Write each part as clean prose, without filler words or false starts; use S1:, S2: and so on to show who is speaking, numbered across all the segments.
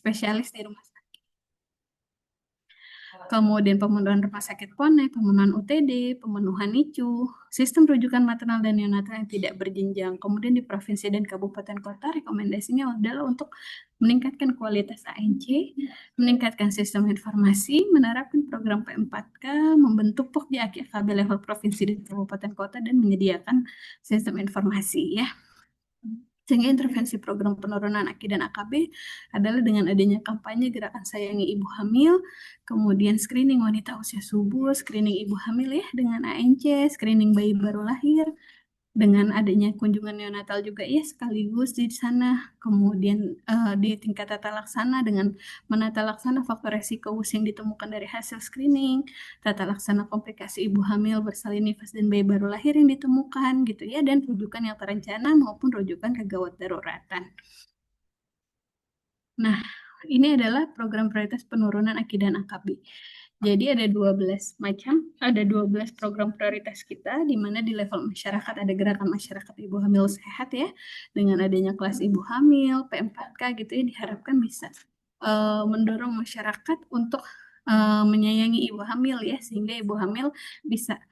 S1: spesialis di rumah sakit. Kemudian pemenuhan rumah sakit PONEK, pemenuhan UTD, pemenuhan NICU, sistem rujukan maternal dan neonatal yang tidak berjenjang. Kemudian di provinsi dan kabupaten kota rekomendasinya adalah untuk meningkatkan kualitas ANC, meningkatkan sistem informasi, menerapkan program P4K, membentuk POK di AKKB level provinsi dan kabupaten kota, dan menyediakan sistem informasi ya. Sehingga intervensi program penurunan AKI dan AKB adalah dengan adanya kampanye gerakan sayangi ibu hamil, kemudian screening wanita usia subur, screening ibu hamil ya dengan ANC, screening bayi baru lahir, dengan adanya kunjungan neonatal juga ya sekaligus di sana, kemudian di tingkat tata laksana dengan menata laksana faktor resiko usia yang ditemukan dari hasil screening, tata laksana komplikasi ibu hamil bersalin nifas dan bayi baru lahir yang ditemukan gitu ya, dan rujukan yang terencana maupun rujukan kegawat daruratan. Nah, ini adalah program prioritas penurunan AKI dan AKB. Jadi ada 12 macam, ada 12 program prioritas kita, di mana di level masyarakat ada gerakan masyarakat ibu hamil sehat ya, dengan adanya kelas ibu hamil, P4K gitu ya, diharapkan bisa mendorong masyarakat untuk menyayangi ibu hamil ya, sehingga ibu hamil bisa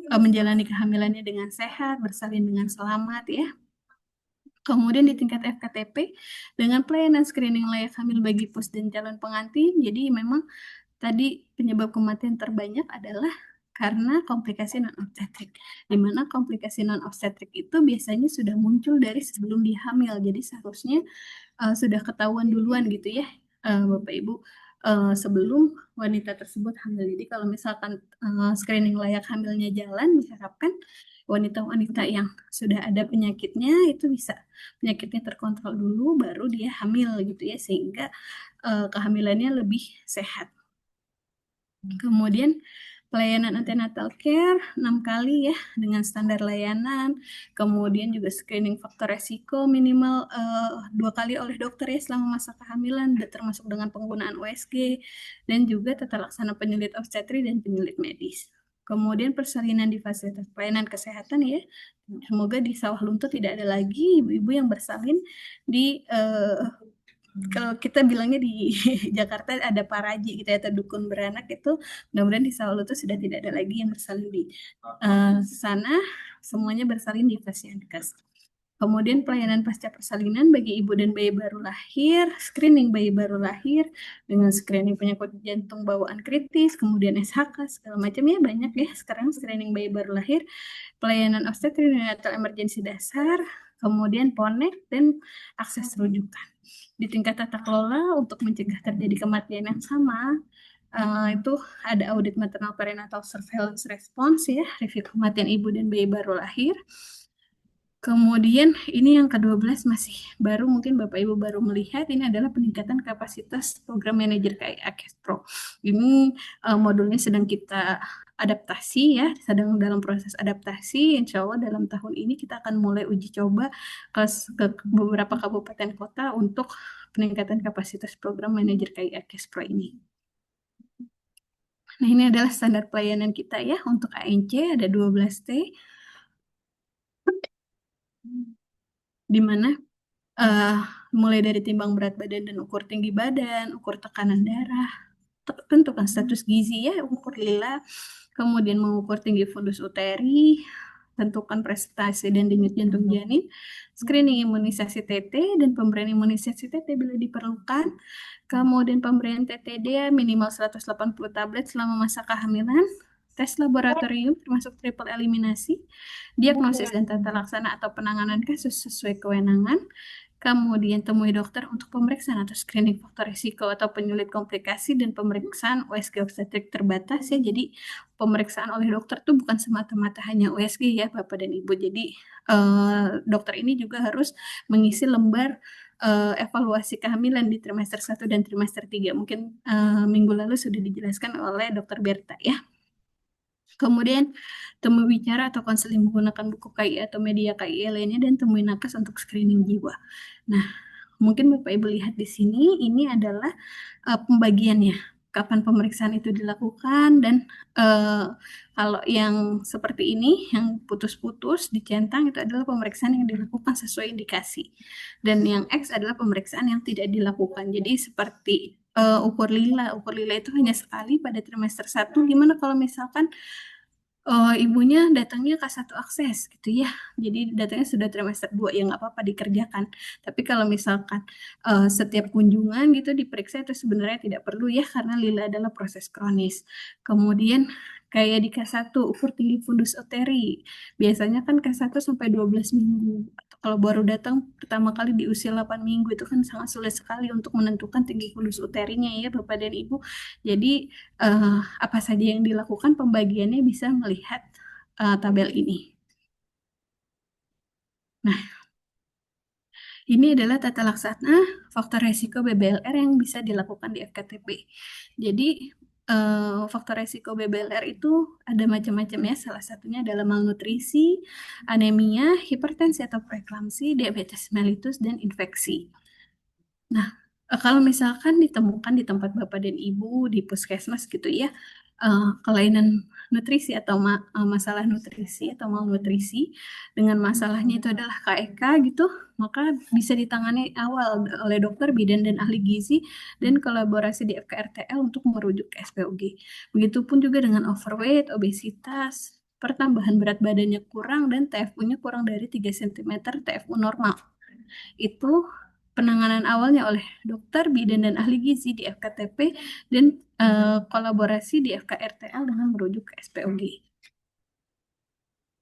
S1: menjalani kehamilannya dengan sehat, bersalin dengan selamat ya. Kemudian di tingkat FKTP dengan pelayanan screening layak hamil bagi pos dan calon pengantin. Jadi memang tadi penyebab kematian terbanyak adalah karena komplikasi non-obstetrik. Di mana komplikasi non-obstetrik itu biasanya sudah muncul dari sebelum dia hamil. Jadi seharusnya sudah ketahuan duluan gitu ya, Bapak Ibu, sebelum wanita tersebut hamil. Jadi kalau misalkan screening layak hamilnya jalan, diharapkan wanita-wanita yang sudah ada penyakitnya itu bisa penyakitnya terkontrol dulu, baru dia hamil gitu ya, sehingga kehamilannya lebih sehat. Kemudian pelayanan antenatal care 6 kali ya dengan standar layanan. Kemudian juga screening faktor resiko minimal 2 kali oleh dokter ya selama masa kehamilan, termasuk dengan penggunaan USG, dan juga tata laksana penyulit obstetri dan penyulit medis. Kemudian persalinan di fasilitas pelayanan kesehatan ya. Semoga di Sawah Lunto tidak ada lagi ibu-ibu yang bersalin di kalau kita bilangnya di Jakarta ada paraji gitu ya, atau dukun beranak itu, mudah-mudahan di Solo itu sudah tidak ada lagi yang bersalin di sana, semuanya bersalin di Fasiankes. Kemudian pelayanan pasca persalinan bagi ibu dan bayi baru lahir, screening bayi baru lahir dengan screening penyakit jantung bawaan kritis, kemudian SHK segala macamnya banyak ya sekarang screening bayi baru lahir, pelayanan obstetri neonatal emergensi dasar, kemudian PONEK dan akses rujukan. Di tingkat tata kelola untuk mencegah terjadi kematian yang sama, itu ada audit maternal perinatal surveillance response ya, review kematian ibu dan bayi baru lahir. Kemudian ini yang ke-12 masih baru, mungkin Bapak Ibu baru melihat, ini adalah peningkatan kapasitas program manajer KI AKES Pro. Ini modulnya sedang kita adaptasi ya, sedang dalam proses adaptasi. Insya Allah dalam tahun ini kita akan mulai uji coba ke beberapa kabupaten kota untuk peningkatan kapasitas program manajer KI AKES Pro ini. Nah, ini adalah standar pelayanan kita ya untuk ANC, ada 12T, di mana mulai dari timbang berat badan dan ukur tinggi badan, ukur tekanan darah, tentukan status gizi ya, ukur lila, kemudian mengukur tinggi fundus uteri, tentukan prestasi dan denyut jantung janin, screening imunisasi TT dan pemberian imunisasi TT bila diperlukan, kemudian pemberian TTD minimal 180 tablet selama masa kehamilan, tes laboratorium termasuk triple eliminasi, diagnosis dan tata laksana atau penanganan kasus sesuai kewenangan, kemudian temui dokter untuk pemeriksaan atau screening faktor risiko atau penyulit komplikasi, dan pemeriksaan USG obstetrik terbatas ya. Jadi pemeriksaan oleh dokter tuh bukan semata-mata hanya USG ya Bapak dan Ibu. Jadi dokter ini juga harus mengisi lembar evaluasi kehamilan di trimester 1 dan trimester 3. Mungkin minggu lalu sudah dijelaskan oleh Dokter Berta ya. Kemudian temui bicara atau konseling menggunakan buku KI atau media KI lainnya, dan temui nakes untuk screening jiwa. Nah, mungkin Bapak Ibu lihat di sini, ini adalah pembagiannya. kapan pemeriksaan itu dilakukan, dan kalau yang seperti ini, yang putus-putus dicentang itu adalah pemeriksaan yang dilakukan sesuai indikasi, dan yang X adalah pemeriksaan yang tidak dilakukan. Jadi seperti ukur lila itu hanya sekali pada trimester 1. Gimana kalau misalkan ibunya datangnya K1 akses gitu ya. Jadi datangnya sudah trimester 2 ya nggak apa-apa dikerjakan. Tapi kalau misalkan setiap kunjungan gitu diperiksa itu sebenarnya tidak perlu ya karena lila adalah proses kronis. Kemudian kayak di K1 ukur tinggi fundus oteri. Biasanya kan K1 sampai 12 minggu. Atau kalau baru datang pertama kali di usia 8 minggu itu kan sangat sulit sekali untuk menentukan tinggi fundus uterinya ya Bapak dan Ibu. Jadi apa saja yang dilakukan pembagiannya bisa melihat tabel ini. Nah, ini adalah tata laksana faktor resiko BBLR yang bisa dilakukan di FKTP. Jadi faktor resiko BBLR itu ada macam-macam ya. Salah satunya adalah malnutrisi, anemia, hipertensi atau preeklamsi, diabetes mellitus, dan infeksi. Nah, kalau misalkan ditemukan di tempat Bapak dan Ibu di puskesmas gitu ya, kelainan nutrisi atau masalah nutrisi atau malnutrisi dengan masalahnya itu adalah KEK gitu, maka bisa ditangani awal oleh dokter bidan dan ahli gizi dan kolaborasi di FKRTL untuk merujuk ke SPOG. Begitupun juga dengan overweight, obesitas, pertambahan berat badannya kurang dan TFU-nya kurang dari 3 cm TFU normal. Itu penanganan awalnya oleh dokter, bidan, dan ahli gizi di FKTP dan kolaborasi di FKRTL dengan merujuk ke SPOG.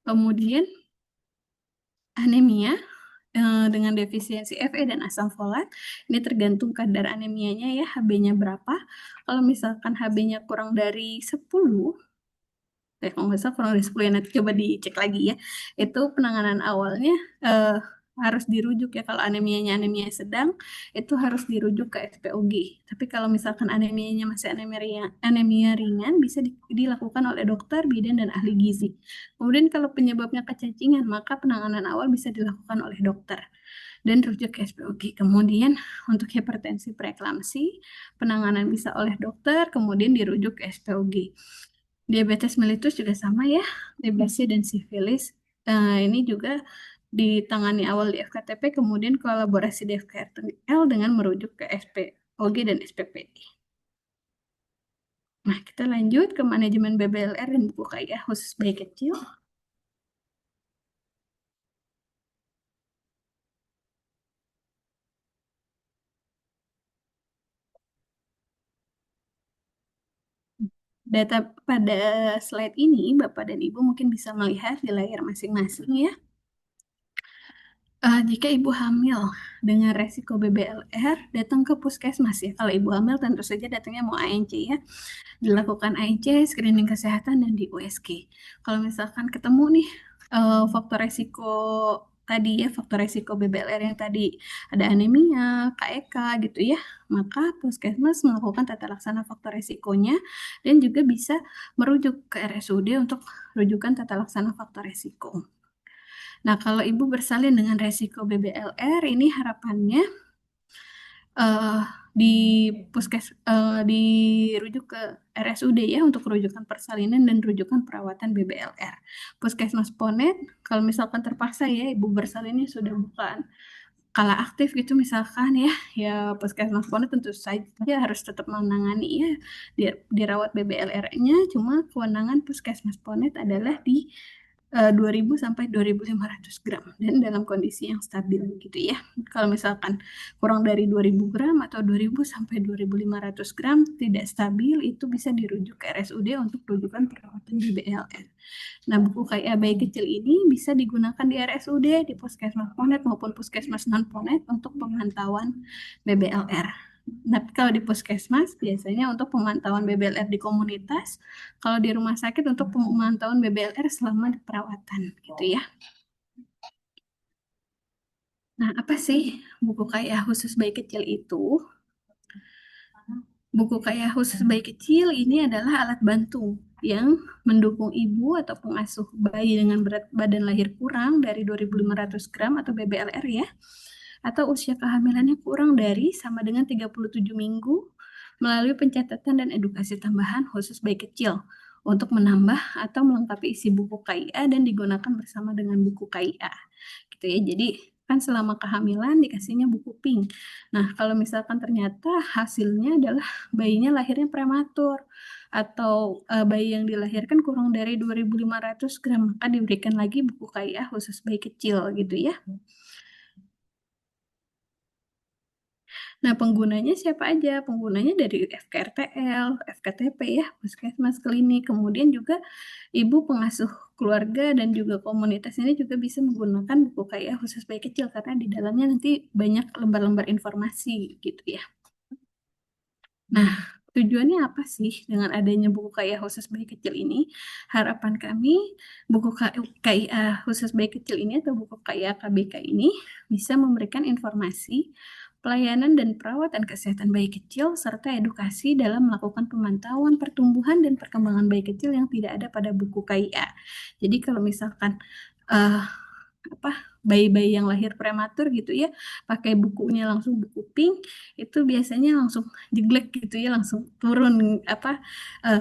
S1: Kemudian anemia dengan defisiensi Fe dan asam folat. Ini tergantung kadar anemianya ya, Hb-nya berapa. Kalau misalkan Hb-nya kurang dari 10, kalau nggak salah kurang dari 10 ya, nanti coba dicek lagi ya. Itu penanganan awalnya harus dirujuk ya. Kalau anemianya anemia sedang, itu harus dirujuk ke SPOG. Tapi kalau misalkan anemianya masih anemia ringan bisa dilakukan oleh dokter, bidan, dan ahli gizi. Kemudian kalau penyebabnya kecacingan, maka penanganan awal bisa dilakukan oleh dokter dan rujuk ke SPOG. Kemudian untuk hipertensi preeklamsi, penanganan bisa oleh dokter, kemudian dirujuk ke SPOG. Diabetes mellitus juga sama ya, diblasia dan sifilis. Ini juga ditangani awal di FKTP, kemudian kolaborasi di FKRTL dengan merujuk ke SPOG dan SPPD. Nah, kita lanjut ke manajemen BBLR dan buku kaidah khusus bayi kecil. Data pada slide ini, Bapak dan Ibu mungkin bisa melihat di layar masing-masing ya. Jika ibu hamil dengan resiko BBLR, datang ke puskesmas ya. Kalau ibu hamil tentu saja datangnya mau ANC ya. Dilakukan ANC, screening kesehatan, dan di USG. Kalau misalkan ketemu nih faktor resiko tadi ya, faktor resiko BBLR yang tadi ada anemia, KEK gitu ya, maka puskesmas melakukan tata laksana faktor resikonya dan juga bisa merujuk ke RSUD untuk rujukan tata laksana faktor resiko. Nah, kalau ibu bersalin dengan resiko BBLR, ini harapannya uh, di dirujuk ke RSUD ya untuk rujukan persalinan dan rujukan perawatan BBLR. Puskesmas Ponet, kalau misalkan terpaksa ya ibu bersalinnya sudah bukan kala aktif gitu misalkan ya, ya puskesmas Ponet tentu saja harus tetap menangani ya dirawat BBLR-nya, cuma kewenangan puskesmas Ponet adalah di 2000 sampai 2500 gram dan dalam kondisi yang stabil gitu ya. Kalau misalkan kurang dari 2000 gram atau 2000 sampai 2500 gram tidak stabil, itu bisa dirujuk ke RSUD untuk rujukan perawatan BBLR. Nah, buku KIA bayi kecil ini bisa digunakan di RSUD, di puskesmas Ponet maupun puskesmas non Ponet untuk pemantauan BBLR. Tapi kalau di puskesmas biasanya untuk pemantauan BBLR di komunitas, kalau di rumah sakit untuk pemantauan BBLR selama di perawatan gitu ya. Nah, apa sih buku KIA khusus bayi kecil itu? Buku KIA khusus bayi kecil ini adalah alat bantu yang mendukung ibu atau pengasuh bayi dengan berat badan lahir kurang dari 2500 gram atau BBLR ya, atau usia kehamilannya kurang dari sama dengan 37 minggu melalui pencatatan dan edukasi tambahan khusus bayi kecil untuk menambah atau melengkapi isi buku KIA dan digunakan bersama dengan buku KIA. Gitu ya. Jadi kan selama kehamilan dikasihnya buku pink. Nah, kalau misalkan ternyata hasilnya adalah bayinya lahirnya prematur atau bayi yang dilahirkan kurang dari 2.500 gram, maka diberikan lagi buku KIA khusus bayi kecil gitu ya. Nah, penggunanya siapa aja? Penggunanya dari FKRTL, FKTP ya, puskesmas, klinik, kemudian juga ibu pengasuh keluarga dan juga komunitas ini juga bisa menggunakan buku KIA khusus bayi kecil karena di dalamnya nanti banyak lembar-lembar informasi gitu ya. Nah, tujuannya apa sih dengan adanya buku KIA khusus bayi kecil ini? Harapan kami buku KIA khusus bayi kecil ini atau buku KIA KBK ini bisa memberikan informasi, pelayanan dan perawatan kesehatan bayi kecil serta edukasi dalam melakukan pemantauan pertumbuhan dan perkembangan bayi kecil yang tidak ada pada buku KIA. Jadi kalau misalkan eh, bayi-bayi yang lahir prematur gitu ya pakai bukunya langsung buku pink itu biasanya langsung jeglek gitu ya langsung turun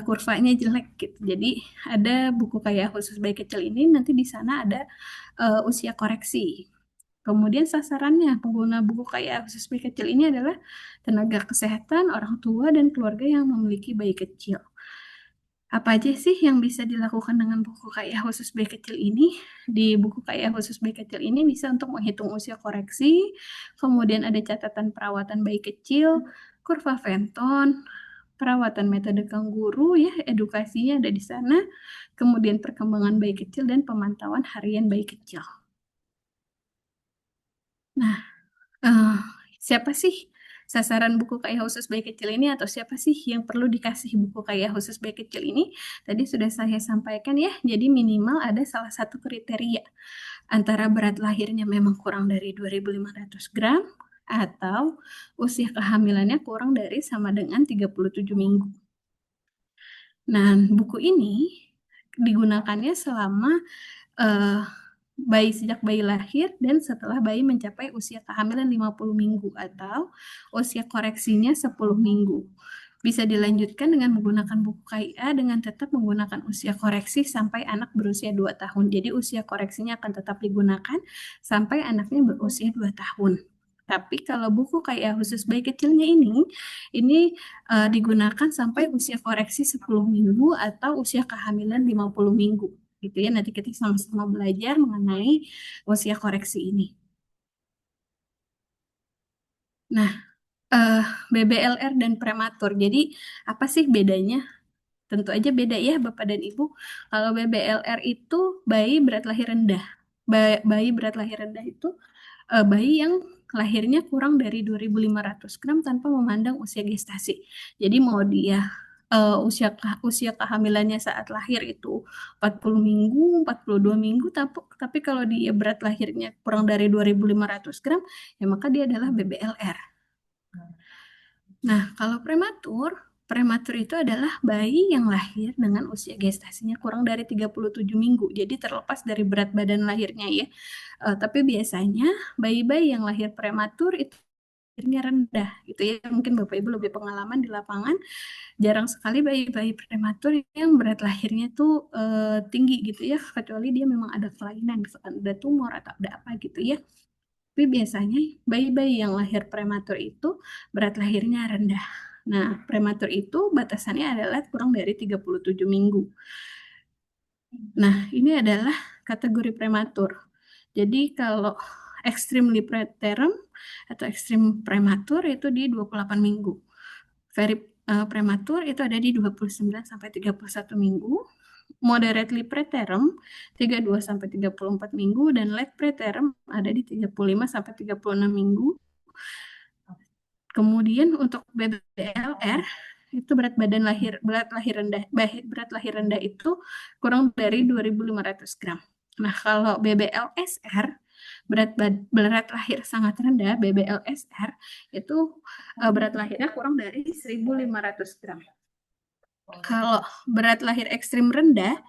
S1: kurvanya jelek gitu. Jadi ada buku kayak khusus bayi kecil ini nanti di sana ada usia koreksi. Kemudian sasarannya pengguna buku kayak khusus bayi kecil ini adalah tenaga kesehatan, orang tua, dan keluarga yang memiliki bayi kecil. Apa aja sih yang bisa dilakukan dengan buku KIA khusus bayi kecil ini? Di buku KIA khusus bayi kecil ini bisa untuk menghitung usia koreksi, kemudian ada catatan perawatan bayi kecil, kurva Fenton, perawatan metode kangguru ya, edukasinya ada di sana, kemudian perkembangan bayi kecil dan pemantauan harian bayi kecil. Nah, eh, siapa sih sasaran buku KIA khusus bayi kecil ini atau siapa sih yang perlu dikasih buku KIA khusus bayi kecil ini? Tadi sudah saya sampaikan ya, jadi minimal ada salah satu kriteria antara berat lahirnya memang kurang dari 2.500 gram atau usia kehamilannya kurang dari sama dengan 37 minggu. Nah, buku ini digunakannya selama eh, sejak bayi lahir dan setelah bayi mencapai usia kehamilan 50 minggu atau usia koreksinya 10 minggu. Bisa dilanjutkan dengan menggunakan buku KIA dengan tetap menggunakan usia koreksi sampai anak berusia 2 tahun. Jadi usia koreksinya akan tetap digunakan sampai anaknya berusia 2 tahun. Tapi kalau buku KIA khusus bayi kecilnya ini digunakan sampai usia koreksi 10 minggu atau usia kehamilan 50 minggu gitu ya. Nanti kita sama-sama belajar mengenai usia koreksi ini. Nah, BBLR dan prematur. Jadi apa sih bedanya? Tentu aja beda ya Bapak dan Ibu. Kalau BBLR itu bayi berat lahir rendah. Bayi berat lahir rendah itu bayi yang lahirnya kurang dari 2.500 gram tanpa memandang usia gestasi. Jadi mau dia usia kehamilannya saat lahir itu 40 minggu, 42 minggu, tapi kalau dia berat lahirnya kurang dari 2.500 gram, ya maka dia adalah BBLR. Nah, kalau prematur itu adalah bayi yang lahir dengan usia gestasinya kurang dari 37 minggu. Jadi terlepas dari berat badan lahirnya ya. Tapi biasanya bayi-bayi yang lahir prematur itu lahirnya rendah gitu ya. Mungkin Bapak Ibu lebih pengalaman di lapangan, jarang sekali bayi-bayi prematur yang berat lahirnya tuh tinggi gitu ya, kecuali dia memang ada kelainan, misalkan ada tumor atau ada apa gitu ya. Tapi biasanya bayi-bayi yang lahir prematur itu berat lahirnya rendah. Nah, prematur itu batasannya adalah kurang dari 37 minggu. Nah, ini adalah kategori prematur. Jadi kalau extremely preterm atau ekstrim prematur itu di 28 minggu. Very prematur itu ada di 29 sampai 31 minggu. Moderately preterm 32 sampai 34 minggu dan late preterm ada di 35 sampai 36 minggu. Kemudian untuk BBLR itu berat lahir rendah itu kurang dari 2.500 gram. Nah, kalau BBLSR berat lahir sangat rendah, BBLSR itu berat lahirnya kurang dari 1.500 gram. Kalau berat lahir ekstrim rendah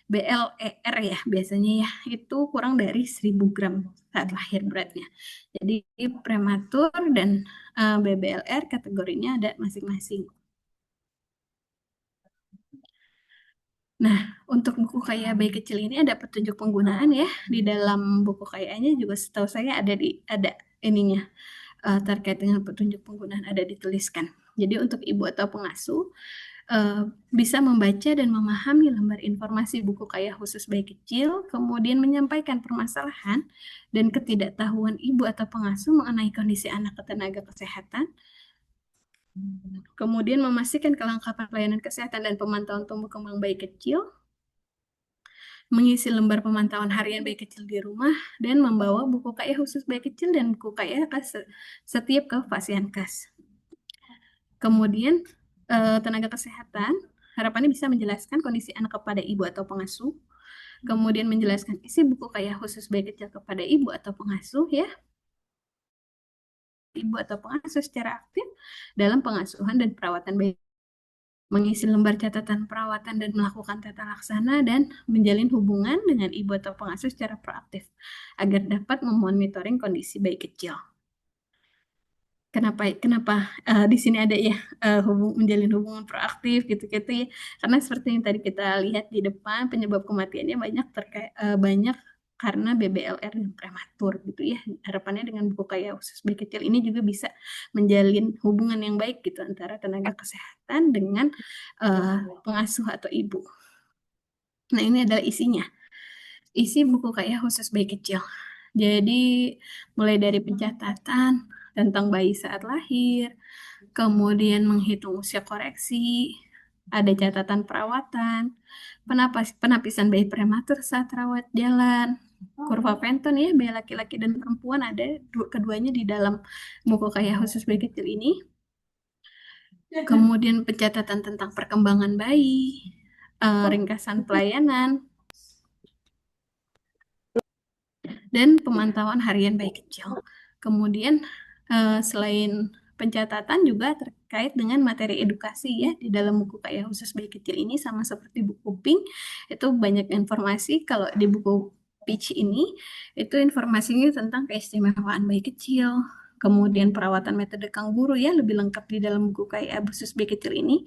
S1: BLER ya biasanya ya, itu kurang dari 1000 gram saat lahir beratnya. Jadi prematur dan BBLR kategorinya ada masing-masing. Nah, untuk buku Kaya Bayi Kecil ini ada petunjuk penggunaan ya. Di dalam buku kayanya juga setahu saya ada ininya terkait dengan petunjuk penggunaan ada dituliskan. Jadi untuk ibu atau pengasuh eh, bisa membaca dan memahami lembar informasi buku Kaya khusus bayi kecil, kemudian menyampaikan permasalahan dan ketidaktahuan ibu atau pengasuh mengenai kondisi anak ke tenaga kesehatan, kemudian memastikan kelengkapan pelayanan kesehatan dan pemantauan tumbuh kembang bayi kecil, mengisi lembar pemantauan harian bayi kecil di rumah, dan membawa buku KIA khusus bayi kecil dan buku KIA setiap ke Fasiankes. Kemudian tenaga kesehatan harapannya bisa menjelaskan kondisi anak kepada ibu atau pengasuh, kemudian menjelaskan isi buku KIA khusus bayi kecil kepada ibu atau pengasuh ya, ibu atau pengasuh secara aktif dalam pengasuhan dan perawatan bayi, mengisi lembar catatan perawatan dan melakukan tata laksana dan menjalin hubungan dengan ibu atau pengasuh secara proaktif agar dapat memonitoring kondisi bayi kecil. Kenapa di sini ada ya menjalin hubungan proaktif gitu-gitu ya, karena seperti yang tadi kita lihat di depan penyebab kematiannya banyak karena BBLR dan prematur gitu ya. Harapannya dengan buku Kaya khusus bayi kecil ini juga bisa menjalin hubungan yang baik gitu antara tenaga kesehatan dengan pengasuh atau ibu. Nah, ini adalah isinya. Isi buku Kaya khusus bayi kecil. Jadi mulai dari pencatatan tentang bayi saat lahir, kemudian menghitung usia koreksi, ada catatan perawatan, penapisan bayi prematur saat rawat jalan, kurva Fenton ya, bayi laki-laki dan perempuan ada keduanya di dalam buku Kaya khusus bayi kecil ini. Kemudian pencatatan tentang perkembangan bayi, ringkasan pelayanan, dan pemantauan harian bayi kecil. Kemudian selain pencatatan juga terkait dengan materi edukasi ya di dalam buku Kaya khusus bayi kecil ini sama seperti buku Pink itu banyak informasi. Kalau di buku Peach ini itu informasinya tentang keistimewaan bayi kecil, kemudian perawatan metode kangguru ya lebih lengkap di dalam buku Kaya khusus bayi kecil ini,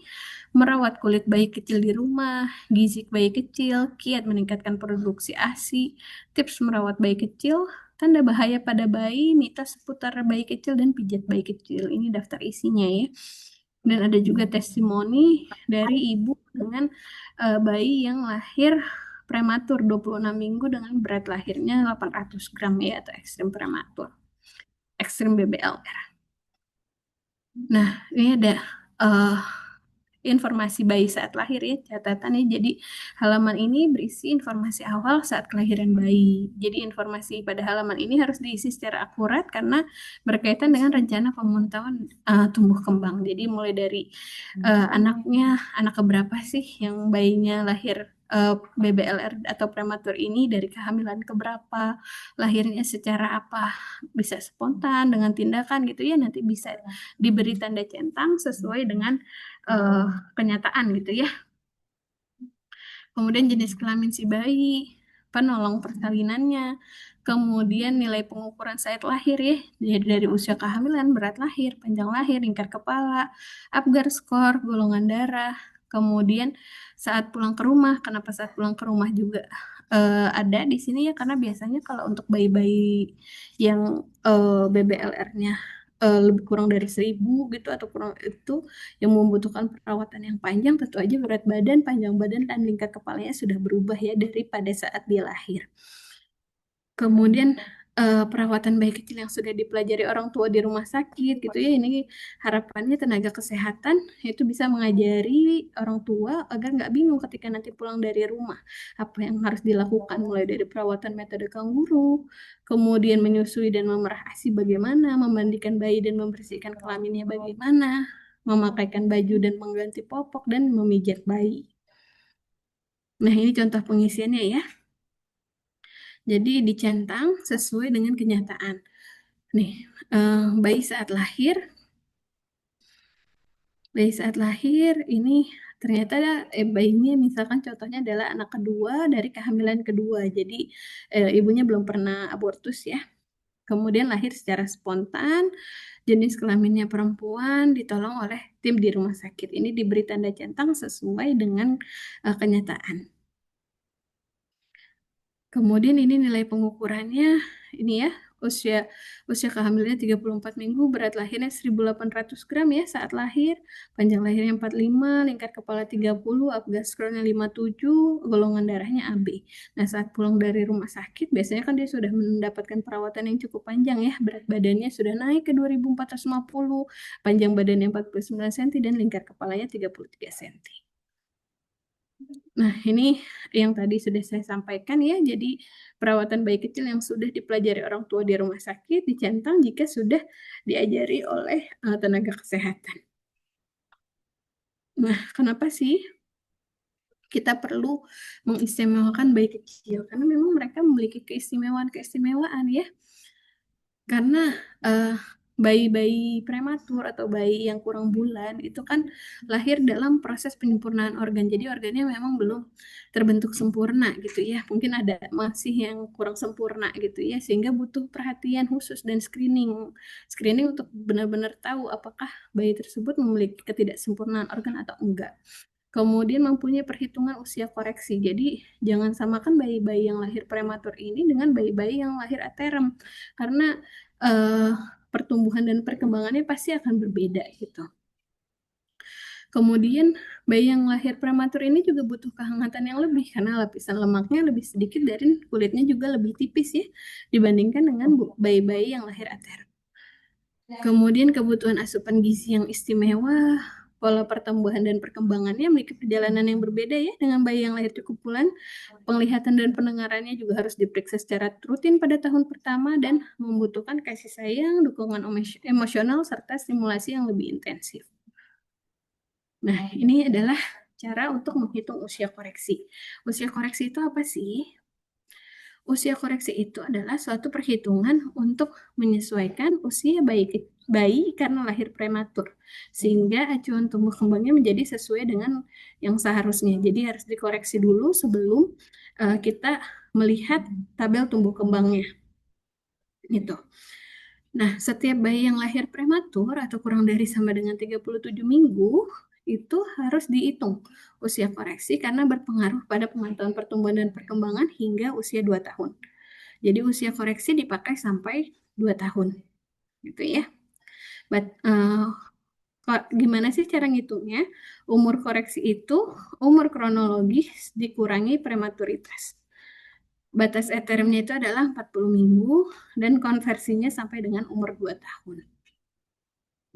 S1: merawat kulit bayi kecil di rumah, gizi bayi kecil, kiat meningkatkan produksi ASI, tips merawat bayi kecil, tanda bahaya pada bayi, mitos seputar bayi kecil, dan pijat bayi kecil. Ini daftar isinya ya. Dan ada juga testimoni dari ibu dengan bayi yang lahir prematur 26 minggu dengan berat lahirnya 800 gram ya atau ekstrim prematur. Ekstrim BBLR. Nah, ini ada informasi bayi saat lahir ya, catatannya. Jadi halaman ini berisi informasi awal saat kelahiran bayi. Jadi informasi pada halaman ini harus diisi secara akurat karena berkaitan dengan rencana pemantauan tumbuh kembang. Jadi mulai dari anak keberapa sih yang bayinya lahir BBLR atau prematur ini, dari kehamilan keberapa, lahirnya secara apa, bisa spontan dengan tindakan gitu ya, nanti bisa diberi tanda centang sesuai dengan kenyataan gitu ya. Kemudian jenis kelamin si bayi, penolong persalinannya, kemudian nilai pengukuran saat lahir ya, jadi dari usia kehamilan, berat lahir, panjang lahir, lingkar kepala, Apgar skor, golongan darah, kemudian saat pulang ke rumah. Kenapa saat pulang ke rumah juga ada di sini ya, karena biasanya kalau untuk bayi-bayi yang BBLR-nya lebih kurang dari 1000 gitu atau kurang itu yang membutuhkan perawatan yang panjang, tentu aja berat badan, panjang badan, dan lingkar kepalanya sudah berubah ya daripada saat dia lahir. Kemudian perawatan bayi kecil yang sudah dipelajari orang tua di rumah sakit gitu ya, ini harapannya tenaga kesehatan itu bisa mengajari orang tua agar nggak bingung ketika nanti pulang dari rumah apa yang harus dilakukan, mulai dari perawatan metode kangguru, kemudian menyusui dan memerah ASI bagaimana, memandikan bayi dan membersihkan kelaminnya bagaimana, memakaikan baju dan mengganti popok, dan memijat bayi. Nah, ini contoh pengisiannya ya. Jadi dicentang sesuai dengan kenyataan. Nih, bayi saat lahir ini ternyata bayinya misalkan contohnya adalah anak kedua dari kehamilan kedua. Jadi ibunya belum pernah abortus ya. Kemudian lahir secara spontan, jenis kelaminnya perempuan, ditolong oleh tim di rumah sakit. Ini diberi tanda centang sesuai dengan kenyataan. Kemudian ini nilai pengukurannya, ini ya, usia usia kehamilannya 34 minggu, berat lahirnya 1.800 gram ya saat lahir, panjang lahirnya 45, lingkar kepala 30, abgaskernya 57, golongan darahnya AB. Nah, saat pulang dari rumah sakit, biasanya kan dia sudah mendapatkan perawatan yang cukup panjang ya, berat badannya sudah naik ke 2.450, panjang badannya 49 cm, dan lingkar kepalanya 33 cm. Nah, ini yang tadi sudah saya sampaikan ya. Jadi, perawatan bayi kecil yang sudah dipelajari orang tua di rumah sakit dicentang jika sudah diajari oleh tenaga kesehatan. Nah, kenapa sih kita perlu mengistimewakan bayi kecil? Karena memang mereka memiliki keistimewaan-keistimewaan ya. Karena bayi-bayi prematur atau bayi yang kurang bulan itu kan lahir dalam proses penyempurnaan organ. Jadi organnya memang belum terbentuk sempurna gitu ya. Mungkin ada masih yang kurang sempurna gitu ya, sehingga butuh perhatian khusus dan screening. Screening untuk benar-benar tahu apakah bayi tersebut memiliki ketidaksempurnaan organ atau enggak. Kemudian mempunyai perhitungan usia koreksi. Jadi jangan samakan bayi-bayi yang lahir prematur ini dengan bayi-bayi yang lahir aterem. Karena eh, pertumbuhan dan perkembangannya pasti akan berbeda gitu. Kemudian bayi yang lahir prematur ini juga butuh kehangatan yang lebih karena lapisan lemaknya lebih sedikit dan kulitnya juga lebih tipis ya dibandingkan dengan bayi-bayi yang lahir aterem. Kemudian kebutuhan asupan gizi yang istimewa, pola pertumbuhan dan perkembangannya memiliki perjalanan yang berbeda ya dengan bayi yang lahir cukup bulan. Penglihatan dan pendengarannya juga harus diperiksa secara rutin pada tahun pertama dan membutuhkan kasih sayang, dukungan emosional, serta stimulasi yang lebih intensif. Nah, ini adalah cara untuk menghitung usia koreksi. Usia koreksi itu apa sih? Usia koreksi itu adalah suatu perhitungan untuk menyesuaikan usia bayi karena lahir prematur, sehingga acuan tumbuh kembangnya menjadi sesuai dengan yang seharusnya. Jadi harus dikoreksi dulu sebelum kita melihat tabel tumbuh kembangnya. Gitu. Nah, setiap bayi yang lahir prematur atau kurang dari sama dengan 37 minggu itu harus dihitung usia koreksi karena berpengaruh pada pemantauan pertumbuhan dan perkembangan hingga usia 2 tahun. Jadi usia koreksi dipakai sampai 2 tahun. Gitu ya. Gimana sih cara ngitungnya? Umur koreksi itu umur kronologis dikurangi prematuritas. Batas etermnya itu adalah 40 minggu dan konversinya sampai dengan umur 2 tahun.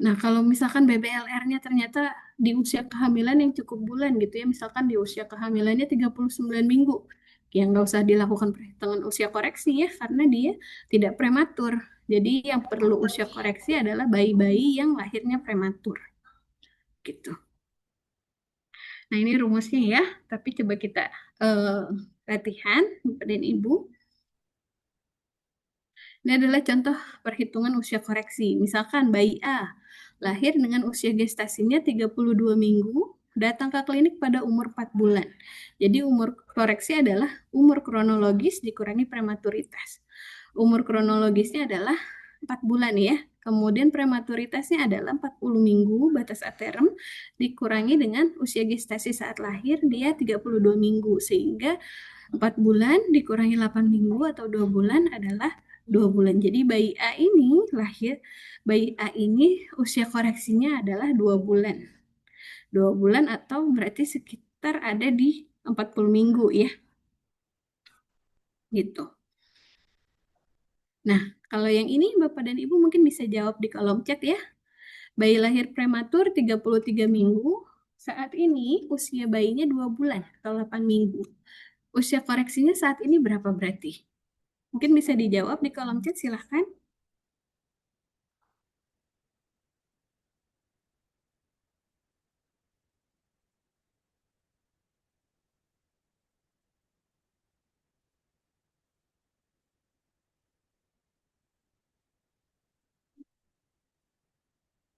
S1: Nah, kalau misalkan BBLR-nya ternyata di usia kehamilan yang cukup bulan gitu ya, misalkan di usia kehamilannya 39 minggu, ya nggak usah dilakukan perhitungan usia koreksi ya, karena dia tidak prematur. Jadi yang perlu usia koreksi adalah bayi-bayi yang lahirnya prematur. Gitu. Nah, ini rumusnya ya, tapi coba kita latihan, Bapak dan Ibu. Ini adalah contoh perhitungan usia koreksi. Misalkan bayi A lahir dengan usia gestasinya 32 minggu, datang ke klinik pada umur 4 bulan. Jadi umur koreksi adalah umur kronologis dikurangi prematuritas. Umur kronologisnya adalah 4 bulan ya. Kemudian prematuritasnya adalah 40 minggu, batas aterem, dikurangi dengan usia gestasi saat lahir, dia 32 minggu. Sehingga 4 bulan dikurangi 8 minggu atau 2 bulan adalah 2 bulan. Jadi bayi A ini usia koreksinya adalah 2 bulan. 2 bulan atau berarti sekitar ada di 40 minggu ya. Gitu. Nah, kalau yang ini Bapak dan Ibu mungkin bisa jawab di kolom chat ya. Bayi lahir prematur 33 minggu. Saat ini usia bayinya 2 bulan atau 8 minggu. Usia koreksinya saat ini berapa berarti? Mungkin bisa dijawab di kolom chat, silahkan.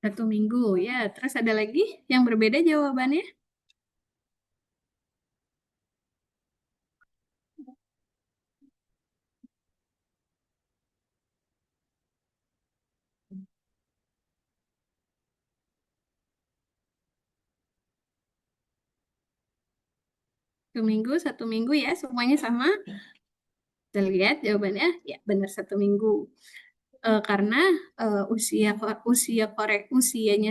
S1: 1 minggu, ya. Terus ada lagi yang berbeda jawabannya? satu minggu ya, semuanya sama. Kita lihat jawabannya, ya benar 1 minggu. Karena usianya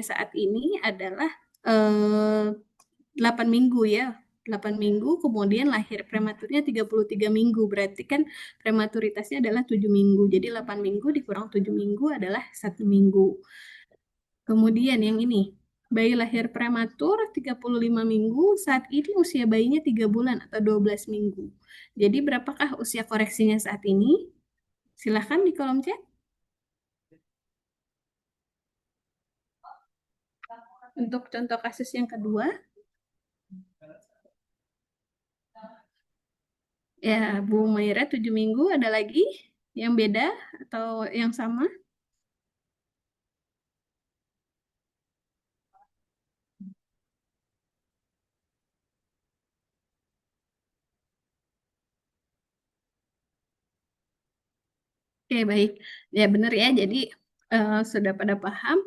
S1: saat ini adalah eh, 8 minggu ya. 8 minggu, kemudian lahir prematurnya 33 minggu. Berarti kan prematuritasnya adalah 7 minggu. Jadi 8 minggu dikurang 7 minggu adalah 1 minggu. Kemudian yang ini, bayi lahir prematur 35 minggu, saat ini usia bayinya 3 bulan atau 12 minggu. Jadi berapakah usia koreksinya saat ini? Silahkan di kolom chat. Untuk contoh kasus yang kedua, ya Bu Maira 7 minggu, ada lagi yang beda atau yang sama? Oke, baik. Ya, benar ya. Jadi, sudah pada paham,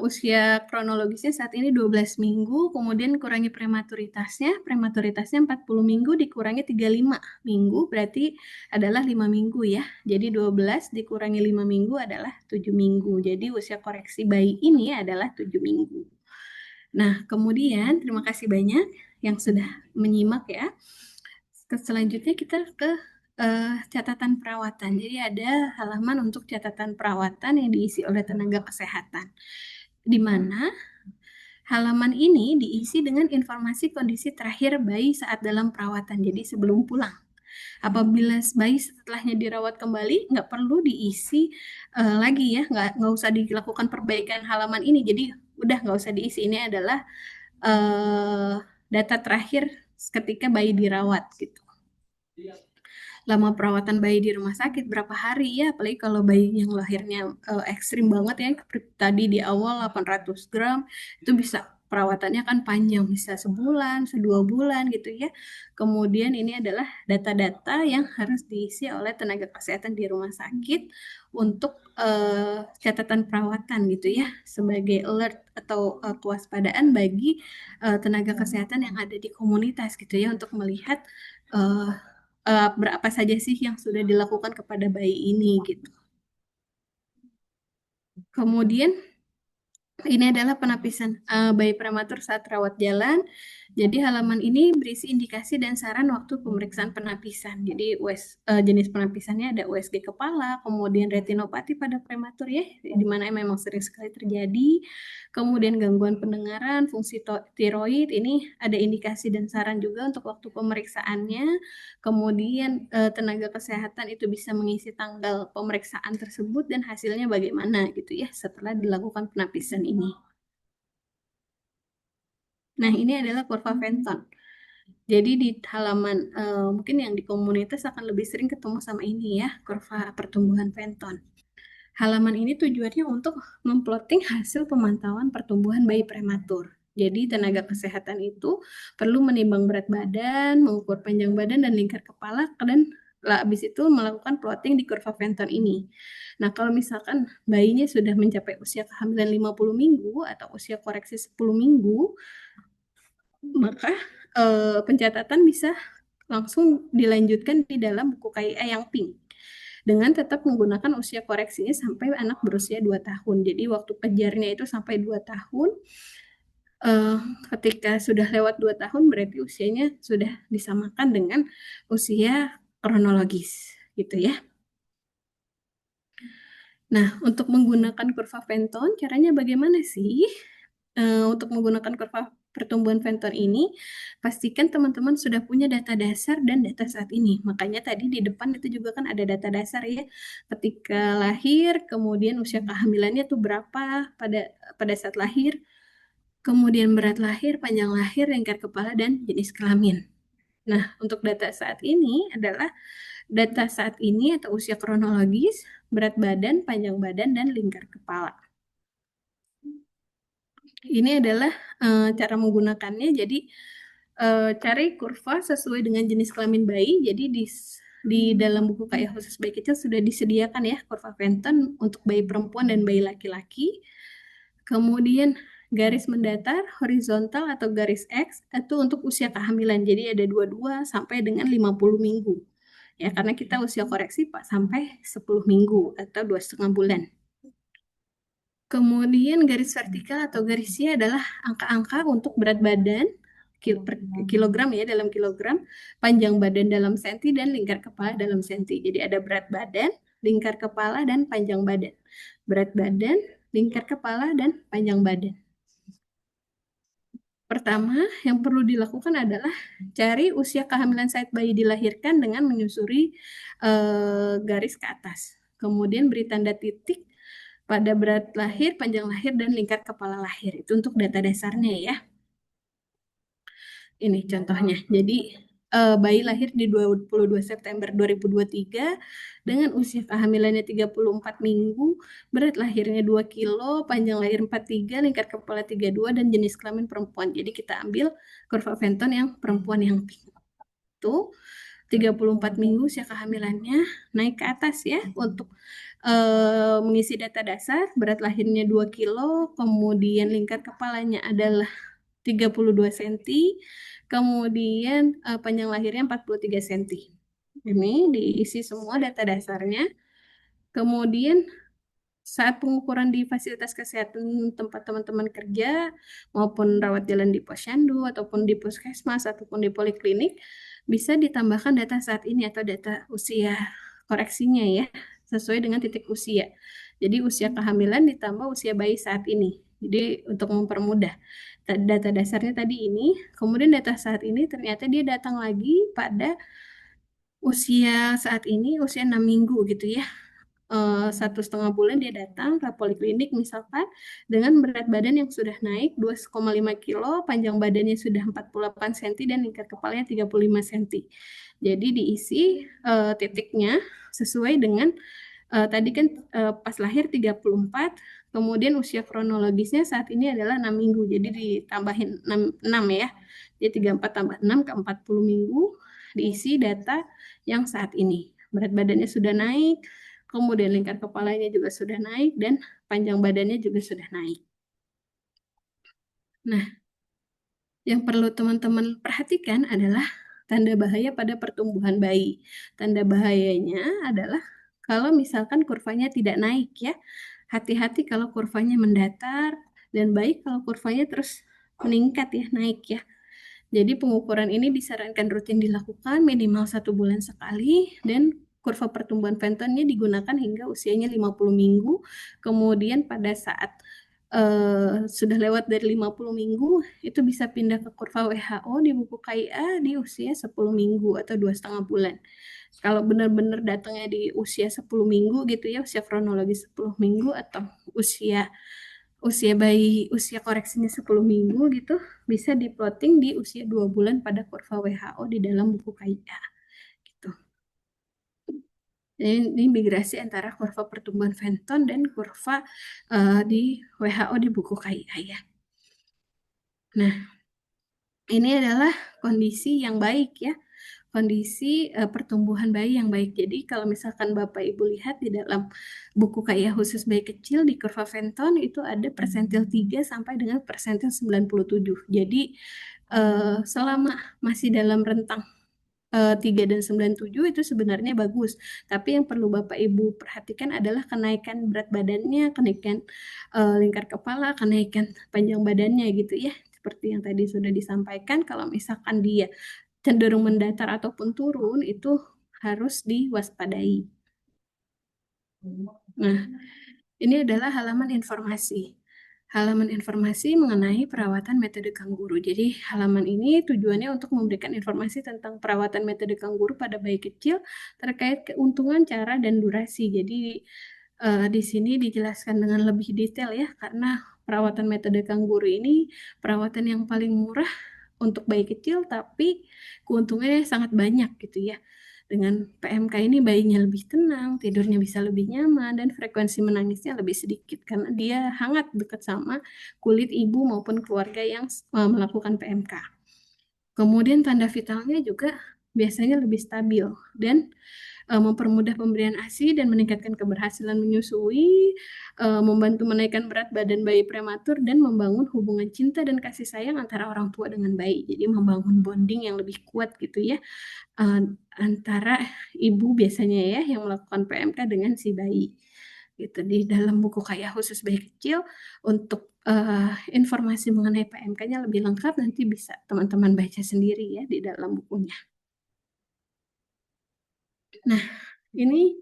S1: usia kronologisnya saat ini 12 minggu, kemudian kurangi prematuritasnya. Prematuritasnya 40 minggu dikurangi 35 minggu, berarti adalah 5 minggu ya. Jadi, 12 dikurangi 5 minggu adalah 7 minggu. Jadi, usia koreksi bayi ini adalah 7 minggu. Nah, kemudian terima kasih banyak yang sudah menyimak ya. Selanjutnya kita ke catatan perawatan. Jadi ada halaman untuk catatan perawatan yang diisi oleh tenaga kesehatan, di mana halaman ini diisi dengan informasi kondisi terakhir bayi saat dalam perawatan, jadi sebelum pulang. Apabila bayi setelahnya dirawat kembali, nggak perlu diisi lagi ya, nggak usah dilakukan perbaikan halaman ini. Jadi udah nggak usah diisi. Ini adalah uh, data terakhir ketika bayi dirawat gitu. Lama perawatan bayi di rumah sakit berapa hari ya, apalagi kalau bayi yang lahirnya ekstrim banget ya, tadi di awal 800 gram, itu bisa perawatannya kan panjang, bisa sebulan, 2 bulan gitu ya. Kemudian ini adalah data-data yang harus diisi oleh tenaga kesehatan di rumah sakit untuk catatan perawatan gitu ya, sebagai alert atau kewaspadaan bagi tenaga kesehatan yang ada di komunitas gitu ya, untuk melihat uh, berapa saja sih yang sudah dilakukan kepada bayi ini gitu. Kemudian ini adalah penapisan bayi prematur saat rawat jalan. Jadi halaman ini berisi indikasi dan saran waktu pemeriksaan penapisan. Jadi jenis penapisannya ada USG kepala, kemudian retinopati pada prematur ya, di mana memang sering sekali terjadi. Kemudian gangguan pendengaran, fungsi tiroid, ini ada indikasi dan saran juga untuk waktu pemeriksaannya. Kemudian tenaga kesehatan itu bisa mengisi tanggal pemeriksaan tersebut dan hasilnya bagaimana gitu ya setelah dilakukan penapisan ini. Nah, ini adalah kurva Fenton. Jadi di halaman mungkin yang di komunitas akan lebih sering ketemu sama ini ya, kurva pertumbuhan Fenton. Halaman ini tujuannya untuk memplotting hasil pemantauan pertumbuhan bayi prematur. Jadi tenaga kesehatan itu perlu menimbang berat badan, mengukur panjang badan dan lingkar kepala, dan habis itu melakukan plotting di kurva Fenton ini. Nah, kalau misalkan bayinya sudah mencapai usia kehamilan 50 minggu atau usia koreksi 10 minggu, maka pencatatan bisa langsung dilanjutkan di dalam buku KIA yang pink, dengan tetap menggunakan usia koreksinya sampai anak berusia 2 tahun. Jadi waktu kejarnya itu sampai 2 tahun. Uh, Ketika sudah lewat 2 tahun berarti usianya sudah disamakan dengan usia kronologis gitu ya. Nah, untuk menggunakan kurva Fenton, caranya bagaimana sih? Untuk menggunakan kurva pertumbuhan Fenton ini, pastikan teman-teman sudah punya data dasar dan data saat ini. Makanya tadi di depan itu juga kan ada data dasar ya. Ketika lahir, kemudian usia kehamilannya tuh berapa pada saat lahir, kemudian berat lahir, panjang lahir, lingkar kepala, dan jenis kelamin. Nah, untuk data saat ini adalah data saat ini atau usia kronologis, berat badan, panjang badan, dan lingkar kepala. Ini adalah cara menggunakannya. Jadi cari kurva sesuai dengan jenis kelamin bayi. Jadi di dalam buku KIA khusus bayi kecil sudah disediakan ya kurva Fenton untuk bayi perempuan dan bayi laki-laki. Kemudian garis mendatar, horizontal atau garis X itu untuk usia kehamilan. Jadi ada 22 sampai dengan 50 minggu. Ya, karena kita usia koreksi Pak sampai 10 minggu atau 2,5 bulan. Kemudian garis vertikal atau garis Y adalah angka-angka untuk berat badan per kilogram ya, dalam kilogram, panjang badan dalam senti, dan lingkar kepala dalam senti. Jadi ada berat badan, lingkar kepala, dan panjang badan. Berat badan, lingkar kepala, dan panjang badan. Pertama, yang perlu dilakukan adalah cari usia kehamilan saat bayi dilahirkan dengan menyusuri garis ke atas. Kemudian beri tanda titik pada berat lahir, panjang lahir, dan lingkar kepala lahir. Itu untuk data dasarnya ya. Ini contohnya. Jadi bayi lahir di 22 September 2023 dengan usia kehamilannya 34 minggu, berat lahirnya 2 kilo, panjang lahir 43, lingkar kepala 32, dan jenis kelamin perempuan. Jadi kita ambil kurva Fenton yang perempuan yang pink. Itu 34 minggu usia kehamilannya, naik ke atas ya untuk mengisi data dasar. Berat lahirnya 2 kilo, kemudian lingkar kepalanya adalah 32 cm, kemudian panjang lahirnya 43 cm. Ini diisi semua data dasarnya. Kemudian saat pengukuran di fasilitas kesehatan tempat teman-teman kerja maupun rawat jalan di posyandu ataupun di puskesmas ataupun di poliklinik, bisa ditambahkan data saat ini atau data usia koreksinya ya, sesuai dengan titik usia. Jadi usia kehamilan ditambah usia bayi saat ini. Jadi untuk mempermudah, data dasarnya tadi ini, kemudian data saat ini ternyata dia datang lagi pada usia saat ini, usia 6 minggu gitu ya. 1,5 bulan dia datang ke poliklinik misalkan dengan berat badan yang sudah naik 2,5 kilo, panjang badannya sudah 48 cm, dan lingkar kepalanya 35 cm. Jadi diisi titiknya sesuai dengan tadi kan pas lahir 34, kemudian usia kronologisnya saat ini adalah 6 minggu. Jadi ditambahin 6 ya. Jadi 34 tambah 6 ke 40 minggu, diisi data yang saat ini. Berat badannya sudah naik, kemudian lingkar kepalanya juga sudah naik, dan panjang badannya juga sudah naik. Nah, yang perlu teman-teman perhatikan adalah tanda bahaya pada pertumbuhan bayi. Tanda bahayanya adalah kalau misalkan kurvanya tidak naik ya. Hati-hati kalau kurvanya mendatar, dan baik kalau kurvanya terus meningkat ya, naik ya. Jadi pengukuran ini disarankan rutin dilakukan minimal 1 bulan sekali, dan kurva pertumbuhan Fentonnya digunakan hingga usianya 50 minggu. Kemudian pada saat sudah lewat dari 50 minggu, itu bisa pindah ke kurva WHO di buku KIA di usia 10 minggu atau 2,5 bulan. Kalau benar-benar datangnya di usia 10 minggu gitu ya, usia kronologis 10 minggu, atau usia bayi usia koreksinya 10 minggu gitu, bisa diplotting di usia 2 bulan pada kurva WHO di dalam buku KIA gitu. Ini migrasi antara kurva pertumbuhan Fenton dan kurva di WHO di buku KIA ya. Nah, ini adalah kondisi yang baik ya, kondisi pertumbuhan bayi yang baik. Jadi kalau misalkan Bapak Ibu lihat di dalam buku KIA khusus bayi kecil di kurva Fenton itu ada persentil 3 sampai dengan persentil 97. Jadi selama masih dalam rentang 3 dan 97 itu sebenarnya bagus. Tapi yang perlu Bapak Ibu perhatikan adalah kenaikan berat badannya, kenaikan lingkar kepala, kenaikan panjang badannya gitu ya. Seperti yang tadi sudah disampaikan, kalau misalkan dia cenderung mendatar ataupun turun, itu harus diwaspadai. Nah, ini adalah halaman informasi. Halaman informasi mengenai perawatan metode kangguru. Jadi halaman ini tujuannya untuk memberikan informasi tentang perawatan metode kangguru pada bayi kecil terkait keuntungan, cara, dan durasi. Jadi di sini dijelaskan dengan lebih detail ya, karena perawatan metode kangguru ini perawatan yang paling murah untuk bayi kecil, tapi keuntungannya sangat banyak gitu ya. Dengan PMK ini bayinya lebih tenang, tidurnya bisa lebih nyaman, dan frekuensi menangisnya lebih sedikit karena dia hangat dekat sama kulit ibu maupun keluarga yang melakukan PMK. Kemudian tanda vitalnya juga biasanya lebih stabil dan mempermudah pemberian ASI dan meningkatkan keberhasilan menyusui, membantu menaikkan berat badan bayi prematur, dan membangun hubungan cinta dan kasih sayang antara orang tua dengan bayi. Jadi membangun bonding yang lebih kuat gitu ya, eh, antara ibu biasanya ya yang melakukan PMK dengan si bayi. Gitu. Di dalam buku kayak khusus bayi kecil untuk informasi mengenai PMK-nya lebih lengkap, nanti bisa teman-teman baca sendiri ya di dalam bukunya. Nah, ini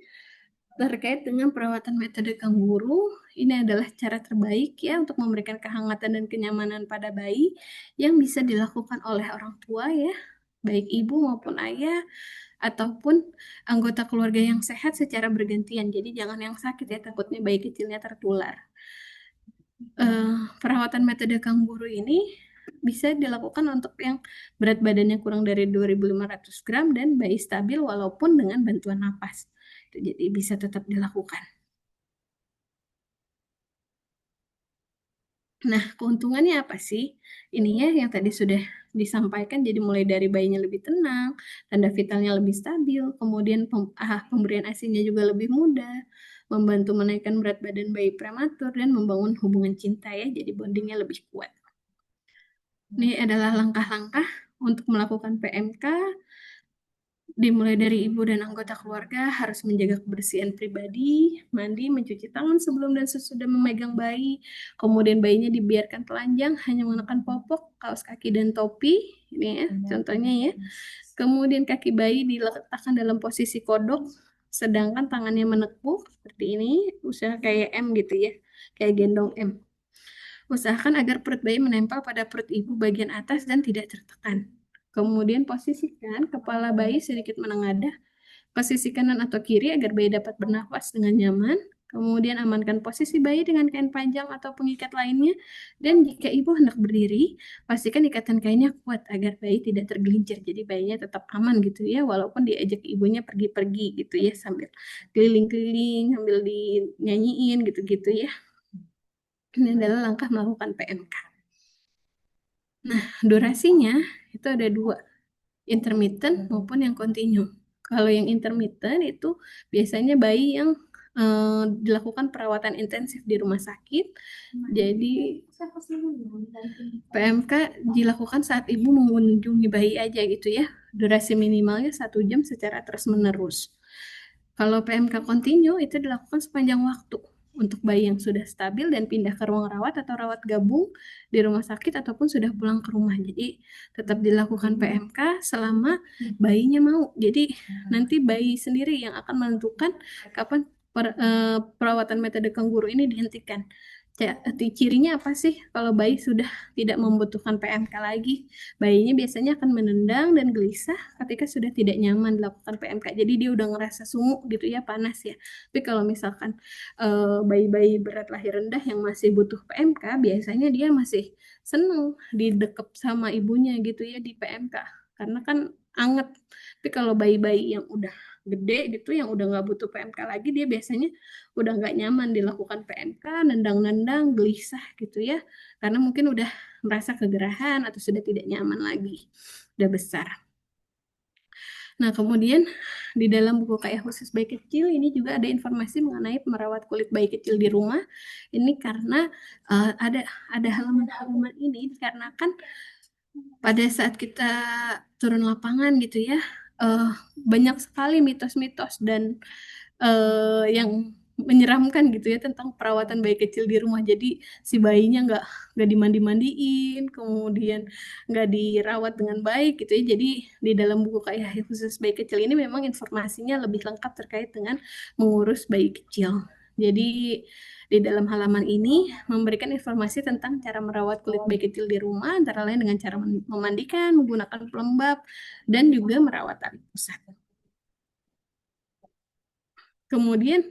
S1: terkait dengan perawatan metode kanguru, ini adalah cara terbaik ya untuk memberikan kehangatan dan kenyamanan pada bayi yang bisa dilakukan oleh orang tua ya, baik ibu maupun ayah ataupun anggota keluarga yang sehat secara bergantian. Jadi jangan yang sakit ya, takutnya bayi kecilnya tertular. Perawatan metode kanguru ini bisa dilakukan untuk yang berat badannya kurang dari 2.500 gram dan bayi stabil walaupun dengan bantuan napas. Jadi bisa tetap dilakukan. Nah, keuntungannya apa sih? Ini ya yang tadi sudah disampaikan, jadi mulai dari bayinya lebih tenang, tanda vitalnya lebih stabil, kemudian pemberian ASINya juga lebih mudah, membantu menaikkan berat badan bayi prematur, dan membangun hubungan cinta ya, jadi bondingnya lebih kuat. Ini adalah langkah-langkah untuk melakukan PMK. Dimulai dari ibu dan anggota keluarga harus menjaga kebersihan pribadi, mandi, mencuci tangan sebelum dan sesudah memegang bayi. Kemudian bayinya dibiarkan telanjang, hanya menggunakan popok, kaos kaki, dan topi. Ini ya, contohnya ya. Kemudian kaki bayi diletakkan dalam posisi kodok, sedangkan tangannya menekuk seperti ini, usaha kayak M gitu ya, kayak gendong M. Usahakan agar perut bayi menempel pada perut ibu bagian atas dan tidak tertekan. Kemudian posisikan kepala bayi sedikit menengadah ke sisi kanan atau kiri agar bayi dapat bernafas dengan nyaman. Kemudian amankan posisi bayi dengan kain panjang atau pengikat lainnya. Dan jika ibu hendak berdiri, pastikan ikatan kainnya kuat agar bayi tidak tergelincir. Jadi bayinya tetap aman gitu ya, walaupun diajak ibunya pergi-pergi gitu ya, sambil keliling-keliling, sambil dinyanyiin gitu-gitu ya. Ini adalah langkah melakukan PMK. Nah, durasinya itu ada dua, intermittent maupun yang continue. Kalau yang intermittent itu biasanya bayi yang dilakukan perawatan intensif di rumah sakit. Jadi PMK dilakukan saat ibu mengunjungi bayi aja gitu ya. Durasi minimalnya 1 jam secara terus-menerus. Kalau PMK continue itu dilakukan sepanjang waktu untuk bayi yang sudah stabil dan pindah ke ruang rawat atau rawat gabung di rumah sakit ataupun sudah pulang ke rumah. Jadi tetap dilakukan PMK selama bayinya mau. Jadi nanti bayi sendiri yang akan menentukan kapan perawatan metode kanguru ini dihentikan. Cirinya apa sih kalau bayi sudah tidak membutuhkan PMK lagi? Bayinya biasanya akan menendang dan gelisah ketika sudah tidak nyaman dilakukan PMK. Jadi dia udah ngerasa sumuk gitu ya, panas ya. Tapi kalau misalkan bayi-bayi berat lahir rendah yang masih butuh PMK, biasanya dia masih seneng didekep sama ibunya gitu ya di PMK. Karena kan anget. Tapi kalau bayi-bayi yang udah gede gitu, yang udah nggak butuh PMK lagi, dia biasanya udah nggak nyaman dilakukan PMK, nendang-nendang, gelisah gitu ya. Karena mungkin udah merasa kegerahan atau sudah tidak nyaman lagi, udah besar. Nah, kemudian di dalam buku kayak khusus bayi kecil ini juga ada informasi mengenai merawat kulit bayi kecil di rumah. Ini karena ada halaman-halaman ini dikarenakan pada saat kita turun lapangan gitu ya, banyak sekali mitos-mitos dan yang menyeramkan gitu ya tentang perawatan bayi kecil di rumah. Jadi si bayinya nggak dimandi-mandiin, kemudian nggak dirawat dengan baik gitu ya. Jadi di dalam buku kayak khusus bayi kecil ini memang informasinya lebih lengkap terkait dengan mengurus bayi kecil. Jadi di dalam halaman ini memberikan informasi tentang cara merawat kulit bayi kecil di rumah, antara lain dengan cara memandikan, menggunakan pelembab, dan juga merawat tali pusat. Kemudian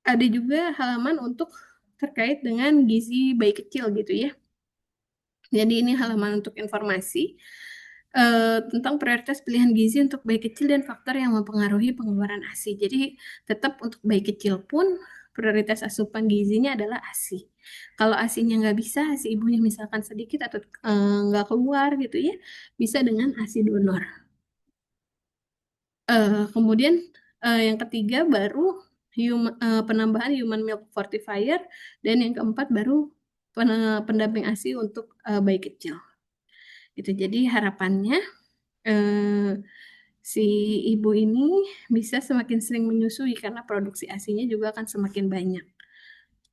S1: ada juga halaman untuk terkait dengan gizi bayi kecil gitu ya. Jadi ini halaman untuk informasi tentang prioritas pilihan gizi untuk bayi kecil dan faktor yang mempengaruhi pengeluaran ASI. Jadi tetap untuk bayi kecil pun prioritas asupan gizinya adalah ASI. Kalau ASInya nggak bisa, ASI ibunya misalkan sedikit atau nggak keluar gitu ya, bisa dengan ASI donor. Kemudian yang ketiga baru penambahan human milk fortifier, dan yang keempat baru pendamping ASI untuk bayi kecil. Itu jadi harapannya eh, si ibu ini bisa semakin sering menyusui karena produksi ASINya juga akan semakin banyak.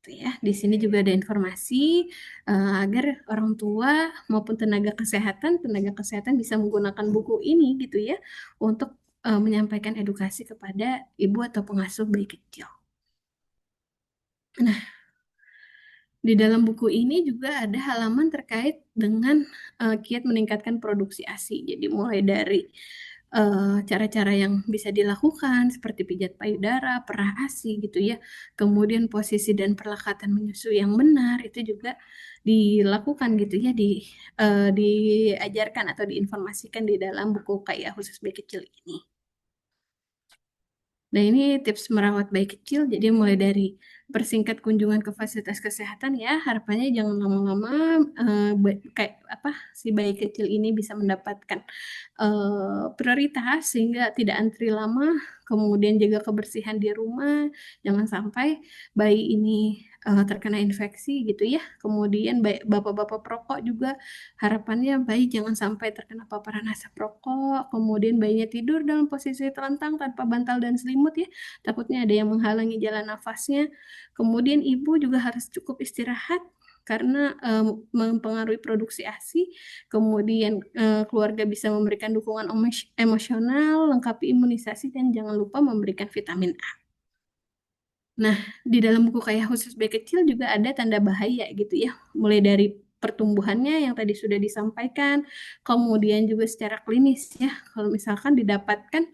S1: Gitu ya. Di sini juga ada informasi agar orang tua maupun tenaga kesehatan bisa menggunakan buku ini gitu ya untuk menyampaikan edukasi kepada ibu atau pengasuh bayi kecil. Nah, di dalam buku ini juga ada halaman terkait dengan kiat meningkatkan produksi ASI. Jadi mulai dari cara-cara yang bisa dilakukan seperti pijat payudara, perah ASI gitu ya. Kemudian posisi dan perlekatan menyusui yang benar itu juga dilakukan gitu ya, diajarkan atau diinformasikan di dalam buku kayak khusus bayi kecil ini. Nah, ini tips merawat bayi kecil. Jadi mulai dari persingkat kunjungan ke fasilitas kesehatan ya. Harapannya jangan lama-lama kayak apa si bayi kecil ini bisa mendapatkan prioritas sehingga tidak antri lama. Kemudian jaga kebersihan di rumah. Jangan sampai bayi ini terkena infeksi gitu ya. Kemudian bapak-bapak perokok juga harapannya bayi jangan sampai terkena paparan asap rokok. Kemudian bayinya tidur dalam posisi telentang tanpa bantal dan selimut ya. Takutnya ada yang menghalangi jalan nafasnya. Kemudian ibu juga harus cukup istirahat karena mempengaruhi produksi ASI. Kemudian keluarga bisa memberikan dukungan emosional, lengkapi imunisasi, dan jangan lupa memberikan vitamin A. Nah, di dalam buku kayak khusus bayi kecil juga ada tanda bahaya gitu ya. Mulai dari pertumbuhannya yang tadi sudah disampaikan, kemudian juga secara klinis ya. Kalau misalkan didapatkan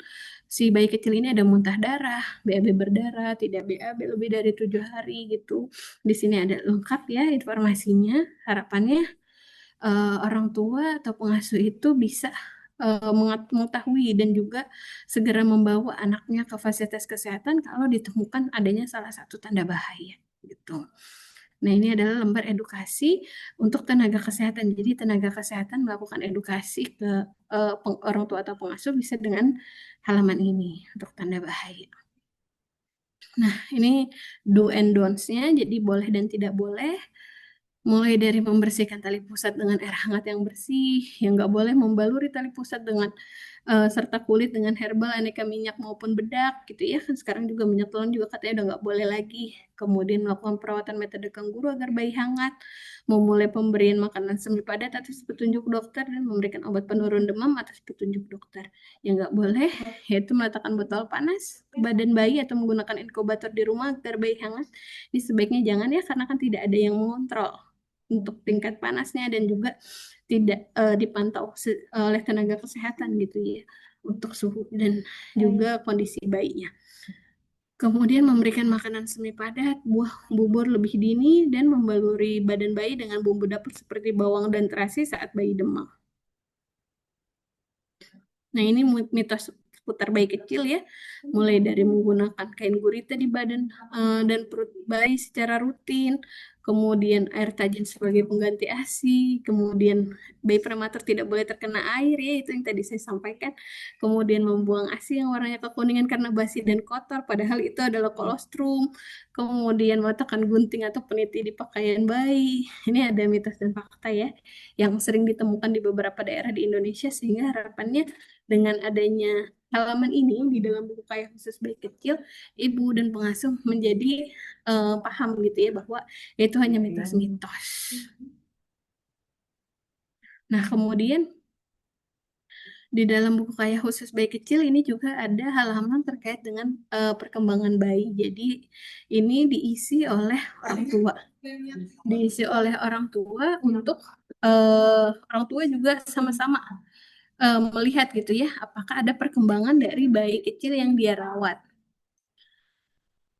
S1: si bayi kecil ini ada muntah darah, BAB berdarah, tidak BAB lebih dari 7 hari gitu. Di sini ada lengkap ya informasinya. Harapannya orang tua atau pengasuh itu bisa mengetahui dan juga segera membawa anaknya ke fasilitas kesehatan kalau ditemukan adanya salah satu tanda bahaya gitu. Nah, ini adalah lembar edukasi untuk tenaga kesehatan. Jadi, tenaga kesehatan melakukan edukasi ke orang tua atau pengasuh bisa dengan halaman ini untuk tanda bahaya. Nah, ini do and don'ts-nya, jadi boleh dan tidak boleh. Mulai dari membersihkan tali pusat dengan air hangat yang bersih, yang nggak boleh membaluri tali pusat dengan serta kulit dengan herbal, aneka minyak maupun bedak gitu ya. Kan sekarang juga minyak telon juga katanya udah nggak boleh lagi. Kemudian melakukan perawatan metode kangguru agar bayi hangat, memulai pemberian makanan semi padat atas petunjuk dokter, dan memberikan obat penurun demam atas petunjuk dokter. Yang nggak boleh yaitu meletakkan botol panas ke badan bayi atau menggunakan inkubator di rumah agar bayi hangat. Ini sebaiknya jangan ya, karena kan tidak ada yang mengontrol untuk tingkat panasnya dan juga tidak dipantau oleh tenaga kesehatan gitu ya untuk suhu dan juga kondisi bayinya. Kemudian memberikan makanan semi padat, buah bubur lebih dini, dan membaluri badan bayi dengan bumbu dapur seperti bawang dan terasi saat bayi demam. Nah, ini mitos seputar bayi kecil ya, mulai dari menggunakan kain gurita di badan dan perut bayi secara rutin, kemudian air tajin sebagai pengganti ASI, kemudian bayi prematur tidak boleh terkena air ya, itu yang tadi saya sampaikan, kemudian membuang ASI yang warnanya kekuningan karena basi dan kotor, padahal itu adalah kolostrum, kemudian meletakkan gunting atau peniti di pakaian bayi. Ini ada mitos dan fakta ya, yang sering ditemukan di beberapa daerah di Indonesia, sehingga harapannya dengan adanya halaman ini di dalam buku kayak khusus bayi kecil, ibu dan pengasuh menjadi paham gitu ya bahwa itu hanya mitos-mitos. Nah, kemudian di dalam buku kayak khusus bayi kecil ini juga ada halaman terkait dengan perkembangan bayi. Jadi ini diisi oleh orang tua. Diisi oleh orang tua untuk orang tua juga sama-sama melihat gitu ya, apakah ada perkembangan dari bayi kecil yang dia rawat.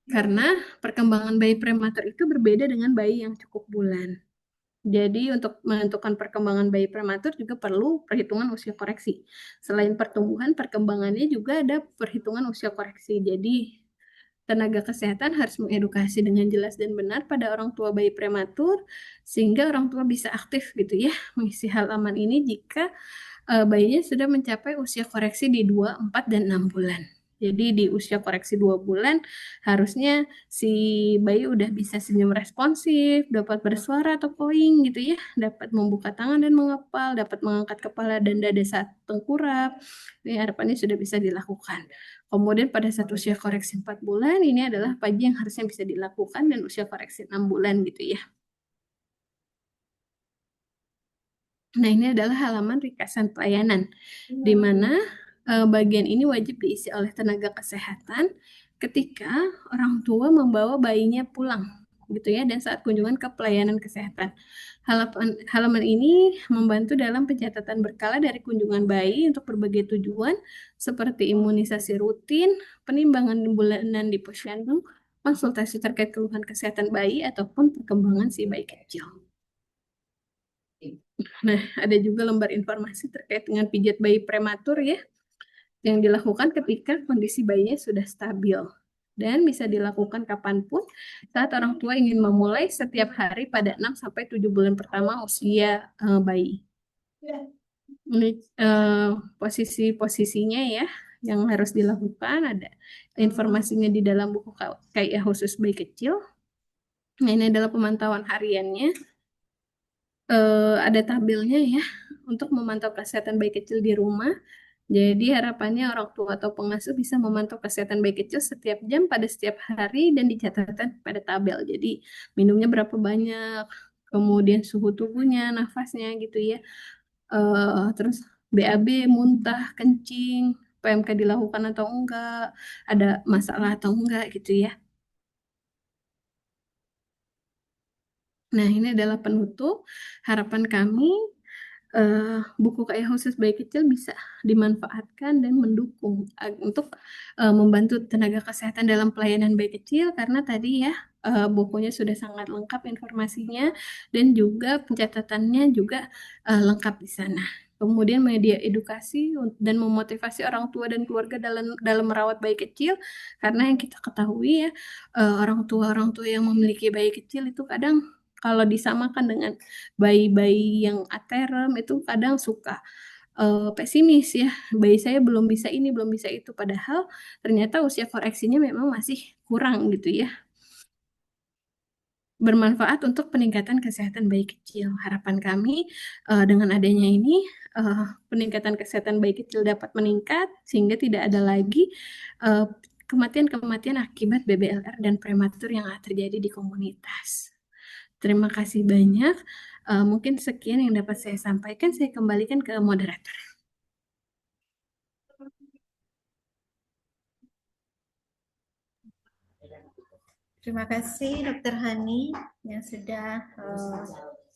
S1: Karena perkembangan bayi prematur itu berbeda dengan bayi yang cukup bulan. Jadi untuk menentukan perkembangan bayi prematur juga perlu perhitungan usia koreksi. Selain pertumbuhan, perkembangannya juga ada perhitungan usia koreksi. Jadi tenaga kesehatan harus mengedukasi dengan jelas dan benar pada orang tua bayi prematur, sehingga orang tua bisa aktif gitu ya mengisi halaman ini jika bayinya sudah mencapai usia koreksi di 2, 4, dan 6 bulan. Jadi di usia koreksi 2 bulan harusnya si bayi udah bisa senyum responsif, dapat bersuara atau cooing gitu ya, dapat membuka tangan dan mengepal, dapat mengangkat kepala dan dada saat tengkurap. Ini harapannya sudah bisa dilakukan. Kemudian pada saat usia koreksi 4 bulan, ini adalah pagi yang harusnya bisa dilakukan dan usia koreksi 6 bulan gitu ya. Nah, ini adalah halaman ringkasan pelayanan, di mana bagian ini wajib diisi oleh tenaga kesehatan ketika orang tua membawa bayinya pulang, gitu ya, dan saat kunjungan ke pelayanan kesehatan. Halaman ini membantu dalam pencatatan berkala dari kunjungan bayi untuk berbagai tujuan, seperti imunisasi rutin, penimbangan bulanan di posyandu, konsultasi terkait keluhan kesehatan bayi, ataupun perkembangan si bayi kecil. Nah, ada juga lembar informasi terkait dengan pijat bayi prematur ya, yang dilakukan ketika kondisi bayinya sudah stabil. Dan bisa dilakukan kapanpun saat orang tua ingin memulai setiap hari pada 6-7 bulan pertama usia bayi. Ini posisi-posisinya ya, yang harus dilakukan, ada informasinya di dalam buku KIA khusus bayi kecil. Nah, ini adalah pemantauan hariannya. Ada tabelnya ya untuk memantau kesehatan bayi kecil di rumah. Jadi harapannya orang tua atau pengasuh bisa memantau kesehatan bayi kecil setiap jam pada setiap hari dan dicatatkan pada tabel. Jadi minumnya berapa banyak, kemudian suhu tubuhnya, nafasnya gitu ya. Terus BAB, muntah, kencing, PMK dilakukan atau enggak, ada masalah atau enggak gitu ya. Nah, ini adalah penutup. Harapan kami buku KIA khusus bayi kecil bisa dimanfaatkan dan mendukung untuk membantu tenaga kesehatan dalam pelayanan bayi kecil, karena tadi ya bukunya sudah sangat lengkap informasinya dan juga pencatatannya juga lengkap di sana. Kemudian media edukasi dan memotivasi orang tua dan keluarga dalam merawat bayi kecil, karena yang kita ketahui ya orang tua yang memiliki bayi kecil itu kadang kalau disamakan dengan bayi-bayi yang aterem itu kadang suka pesimis ya, bayi saya belum bisa ini, belum bisa itu, padahal ternyata usia koreksinya memang masih kurang gitu ya. Bermanfaat untuk peningkatan kesehatan bayi kecil. Harapan kami dengan adanya ini peningkatan kesehatan bayi kecil dapat meningkat sehingga tidak ada lagi kematian-kematian akibat BBLR dan prematur yang terjadi di komunitas. Terima kasih banyak. Mungkin sekian yang dapat saya sampaikan. Saya kembalikan ke moderator.
S2: Terima kasih Dr. Hani yang sudah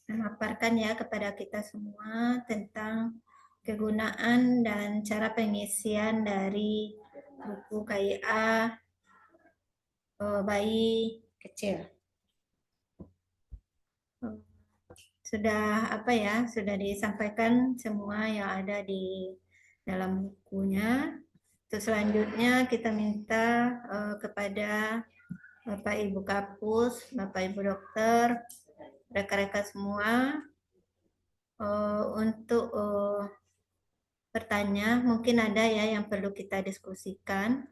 S2: memaparkan ya kepada kita semua tentang kegunaan dan cara pengisian dari buku KIA bayi kecil. Sudah sudah disampaikan semua yang ada di dalam bukunya. Terus selanjutnya kita minta kepada Bapak Ibu Kapus, Bapak Ibu Dokter, rekan-rekan semua untuk bertanya. Mungkin ada ya yang perlu kita diskusikan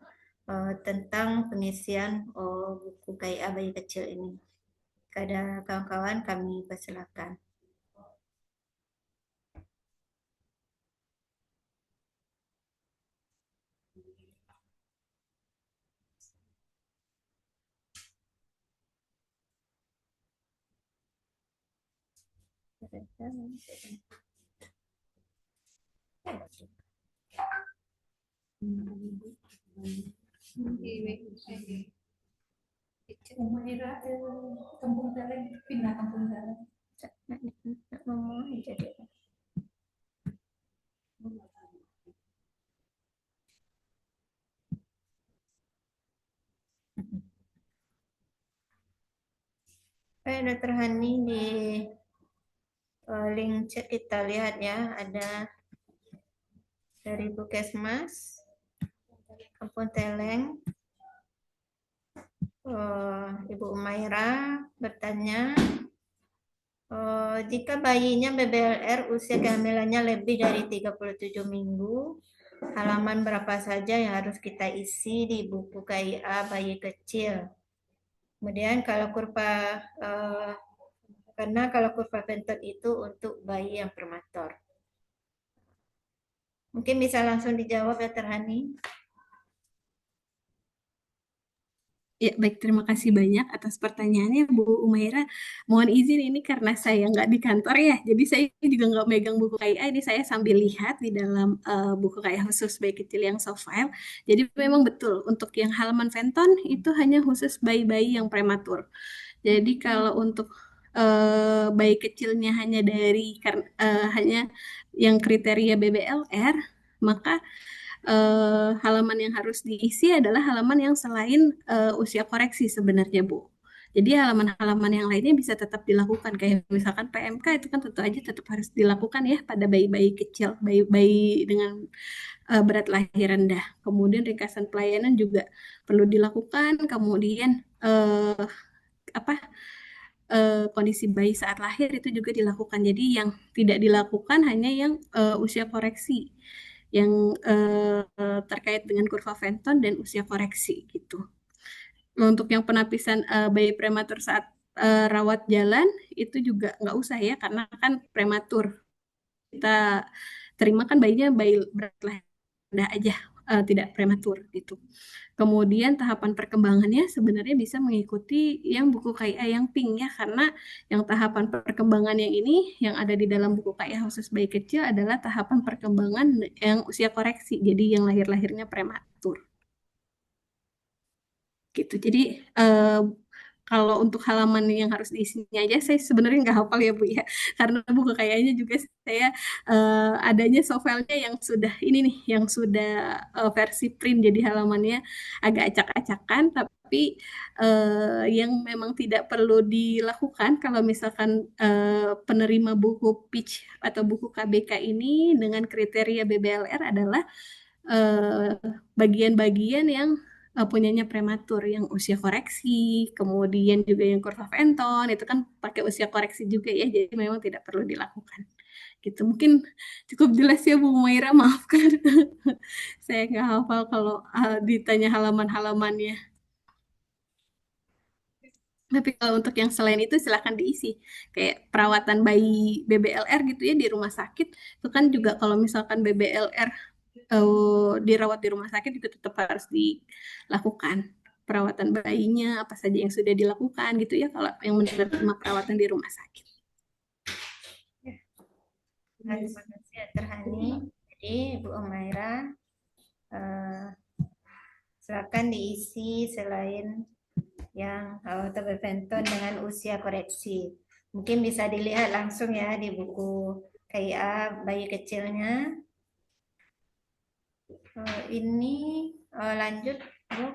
S2: tentang pengisian buku KIA bayi kecil ini. Kepada kawan-kawan kami persilakan.
S3: Kampung Teleng, pindah Kampung Teleng.
S2: Dr. Hani, di link chat kita lihat ya, ada dari Puskesmas Kampung Teleng Ibu Umaira bertanya, jika bayinya BBLR usia kehamilannya lebih dari 37 minggu, halaman berapa saja yang harus kita isi di buku KIA bayi kecil? Kemudian kalau kurva Venton itu untuk bayi yang prematur. Mungkin bisa langsung dijawab ya Terhani.
S1: Ya, baik. Terima kasih banyak atas pertanyaannya, Bu Umaira. Mohon izin ini karena saya nggak di kantor ya, jadi saya juga nggak megang buku KIA. Ini saya sambil lihat di dalam buku KIA khusus bayi kecil yang soft file. Jadi memang betul, untuk yang halaman Venton itu hanya khusus bayi-bayi yang prematur. Jadi kalau untuk bayi kecilnya hanya hanya yang kriteria BBLR, maka halaman yang harus diisi adalah halaman yang selain usia koreksi sebenarnya, Bu. Jadi halaman-halaman yang lainnya bisa tetap dilakukan, kayak misalkan PMK itu kan tentu aja tetap harus dilakukan ya pada bayi-bayi kecil, bayi-bayi dengan berat lahir rendah. Kemudian ringkasan pelayanan juga perlu dilakukan. Kemudian apa kondisi bayi saat lahir itu juga dilakukan. Jadi yang tidak dilakukan hanya yang usia koreksi, yang terkait dengan kurva Venton dan usia koreksi gitu. Untuk yang penapisan bayi prematur saat rawat jalan itu juga nggak usah ya, karena kan prematur. Kita terima kan bayinya bayi berat lahir rendah aja, tidak prematur gitu. Kemudian tahapan perkembangannya sebenarnya bisa mengikuti yang buku KIA yang pink ya, karena yang tahapan perkembangan yang ini yang ada di dalam buku KIA khusus bayi kecil adalah tahapan perkembangan yang usia koreksi, jadi yang lahir-lahirnya prematur. Gitu. Jadi kalau untuk halaman yang harus diisinya aja saya sebenarnya nggak hafal ya Bu ya, karena buku kayaknya juga saya adanya software-nya yang sudah ini nih, yang sudah versi print, jadi halamannya agak acak-acakan, tapi yang memang tidak perlu dilakukan kalau misalkan penerima buku pitch atau buku KBK ini dengan kriteria BBLR adalah bagian-bagian yang punyanya prematur, yang usia koreksi, kemudian juga yang kurva Venton, itu kan pakai usia koreksi juga ya, jadi memang tidak perlu dilakukan. Gitu, mungkin cukup jelas ya Bu Maira, maafkan. Saya nggak hafal kalau ditanya halaman-halamannya. Tapi kalau untuk yang selain itu silahkan diisi. Kayak perawatan bayi BBLR gitu ya di rumah sakit, itu kan juga kalau misalkan BBLR dirawat di rumah sakit juga tetap harus dilakukan perawatan bayinya, apa saja yang sudah dilakukan gitu ya kalau yang menerima perawatan di rumah sakit.
S2: Terima kasih ya Terhani. Jadi Bu Umaira, silakan diisi selain yang Venton dengan usia koreksi. Mungkin bisa dilihat langsung ya di buku KIA bayi kecilnya. Ini lanjut Bu.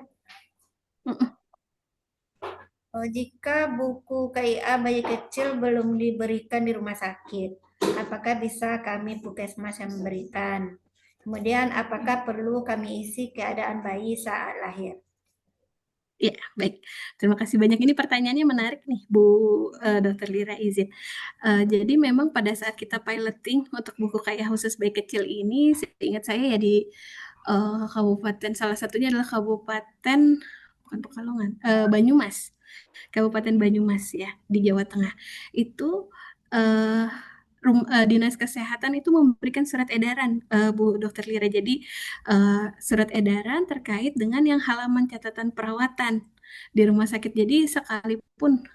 S2: Jika buku KIA bayi kecil belum diberikan di rumah sakit, apakah bisa kami Puskesmas yang memberikan? Kemudian apakah perlu kami isi keadaan bayi saat lahir?
S1: Ya, baik. Terima kasih banyak. Ini pertanyaannya menarik nih, Bu Dr. Lira izin. Jadi memang pada saat kita piloting untuk buku KIA khusus bayi kecil ini, seingat saya ya di kabupaten, salah satunya adalah Kabupaten, bukan Pekalongan, Banyumas. Kabupaten Banyumas ya, di Jawa Tengah. Itu Dinas Kesehatan itu memberikan surat edaran, Bu Dr. Lira. Jadi surat edaran terkait dengan yang halaman catatan perawatan di rumah sakit. Jadi sekalipun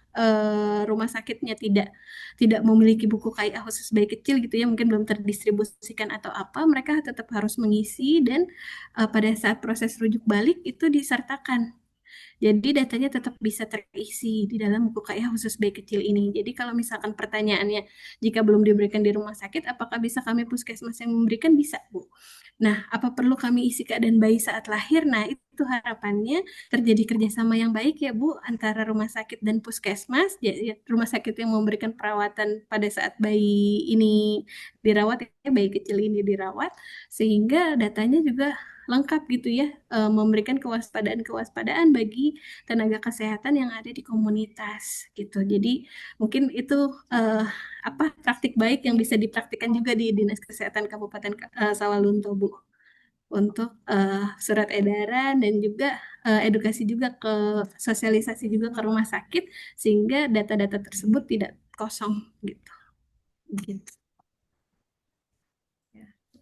S1: rumah sakitnya tidak memiliki buku KIA khusus bayi kecil gitu ya, mungkin belum terdistribusikan atau apa, mereka tetap harus mengisi dan pada saat proses rujuk balik itu disertakan. Jadi datanya tetap bisa terisi di dalam buku KIA khusus bayi kecil ini. Jadi kalau misalkan pertanyaannya, jika belum diberikan di rumah sakit, apakah bisa kami Puskesmas yang memberikan? Bisa, Bu. Nah, apa perlu kami isi keadaan bayi saat lahir? Nah, itu harapannya terjadi kerjasama yang baik ya, Bu, antara rumah sakit dan Puskesmas. Jadi, rumah sakit yang memberikan perawatan pada saat bayi ini dirawat, ya, bayi kecil ini dirawat, sehingga datanya juga lengkap gitu ya, memberikan kewaspadaan-kewaspadaan bagi tenaga kesehatan yang ada di komunitas gitu. Jadi mungkin itu praktik baik yang bisa dipraktikkan juga di Dinas Kesehatan Kabupaten Sawalunto, Bu, untuk surat edaran dan juga edukasi juga sosialisasi juga ke rumah sakit sehingga data-data tersebut tidak kosong gitu. Gitu.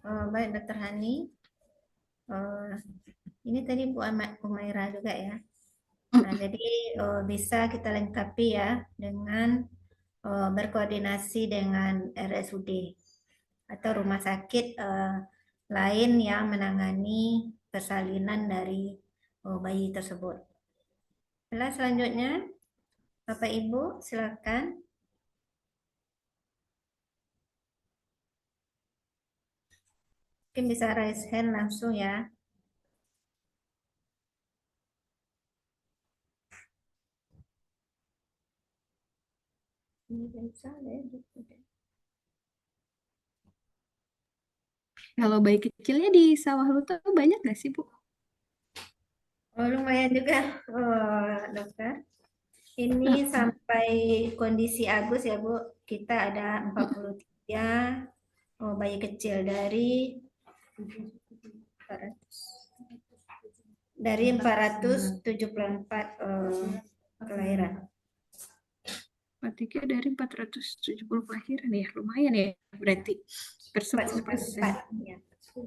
S2: Baik, Dokter Hani. Ini tadi Bu Umaira juga ya. Nah, jadi bisa kita lengkapi ya dengan berkoordinasi dengan RSUD atau rumah sakit lain yang menangani persalinan dari bayi tersebut. Selanjutnya, Bapak Ibu silakan. Mungkin bisa raise hand langsung ya. Ini bisa ya.
S1: Kalau bayi kecilnya di Sawah Lunto banyak nggak sih, Bu?
S2: Oh, lumayan juga, Dokter. Ini sampai kondisi Agus ya, Bu. Kita ada 43 bayi kecil dari 474 kelahiran.
S1: 43 dari 470 kelahiran ya, lumayan ya berarti. Per 10%.
S2: Ya.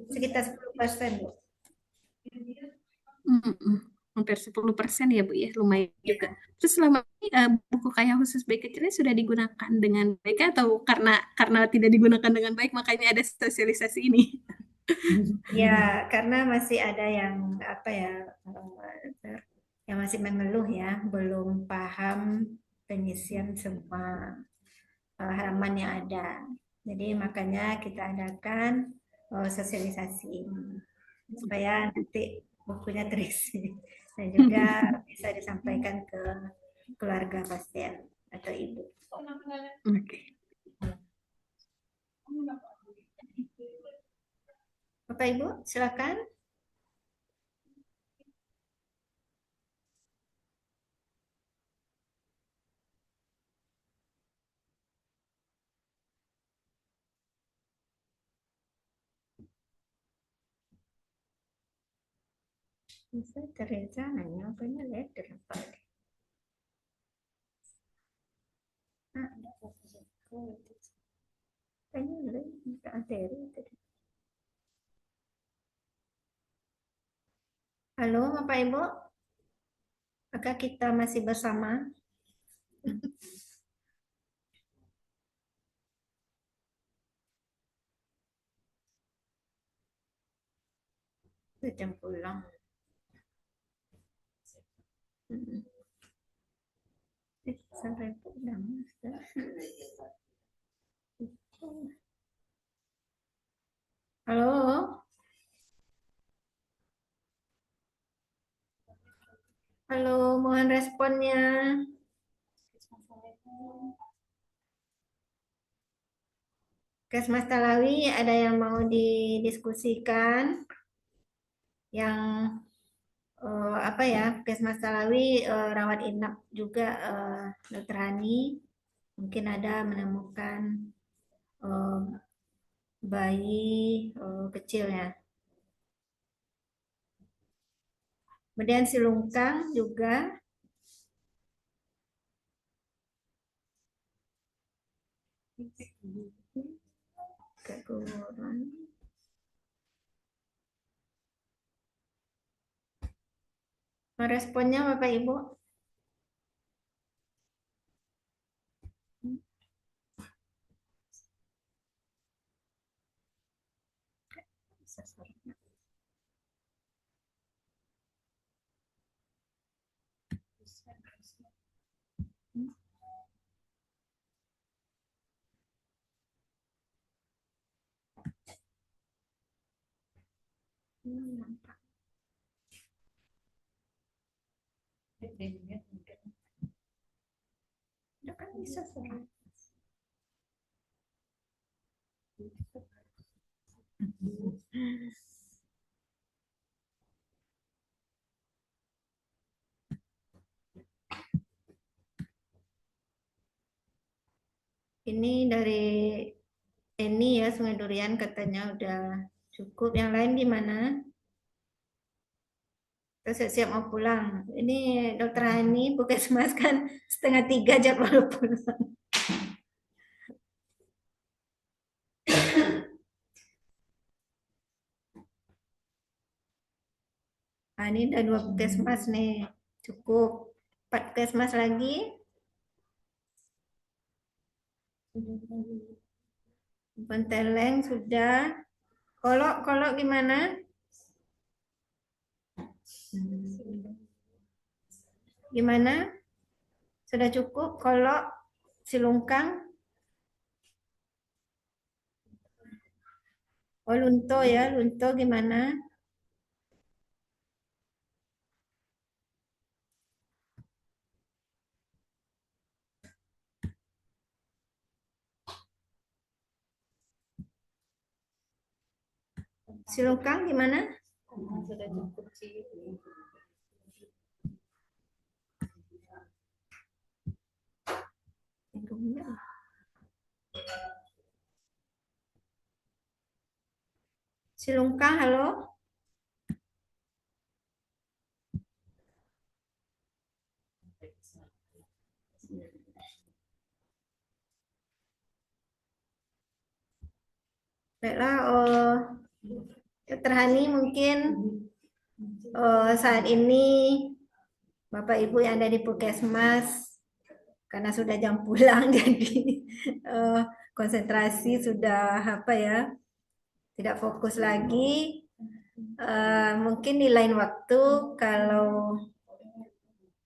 S2: Sekitar 10%, Bu.
S1: Hampir 10% ya, Bu ya, lumayan juga. Terus selama ini buku kayak khusus bayi kecilnya sudah digunakan dengan baik atau karena tidak digunakan dengan baik makanya ada sosialisasi ini?
S2: Ya, karena masih ada yang yang masih mengeluh ya, belum paham pengisian semua halaman yang ada. Jadi makanya kita adakan sosialisasi ini supaya nanti bukunya terisi dan juga bisa disampaikan ke keluarga pasien atau ibu.
S1: Oke.
S2: Bapak Ibu, silakan. Bisa Teresa nanya apa ini letter apa? Halo Bapak Ibu, apakah kita masih bersama? Jam pulang. Sampai pulang. Halo? Halo, mohon responnya. Kesmas Talawi, ada yang mau didiskusikan? Yang Kesmas Talawi rawat inap juga Dokter Hani. Mungkin ada menemukan bayi kecilnya. Kemudian si Lungkang juga. Responnya Bapak Ibu? ini dari Eni ya, Sungai Durian katanya udah cukup. Yang lain gimana? Kita siap-siap mau pulang. Ini Dokter Hani, Puskesmas kan 2:30 jadwal pulang. Nah, ini udah 2 puskesmas nih, cukup. 4 puskesmas lagi. Penteleng sudah. Kolok gimana? Gimana? Sudah cukup? Kolok, Silungkang? Oh, Lunto ya, Lunto gimana? Silungkang gimana?
S3: Sudah cukup sih.
S2: Silungkang, halo? Baiklah, Dokter Hani mungkin saat ini Bapak Ibu yang ada di Puskesmas karena sudah jam pulang jadi konsentrasi sudah apa ya, tidak fokus lagi. Mungkin di lain waktu kalau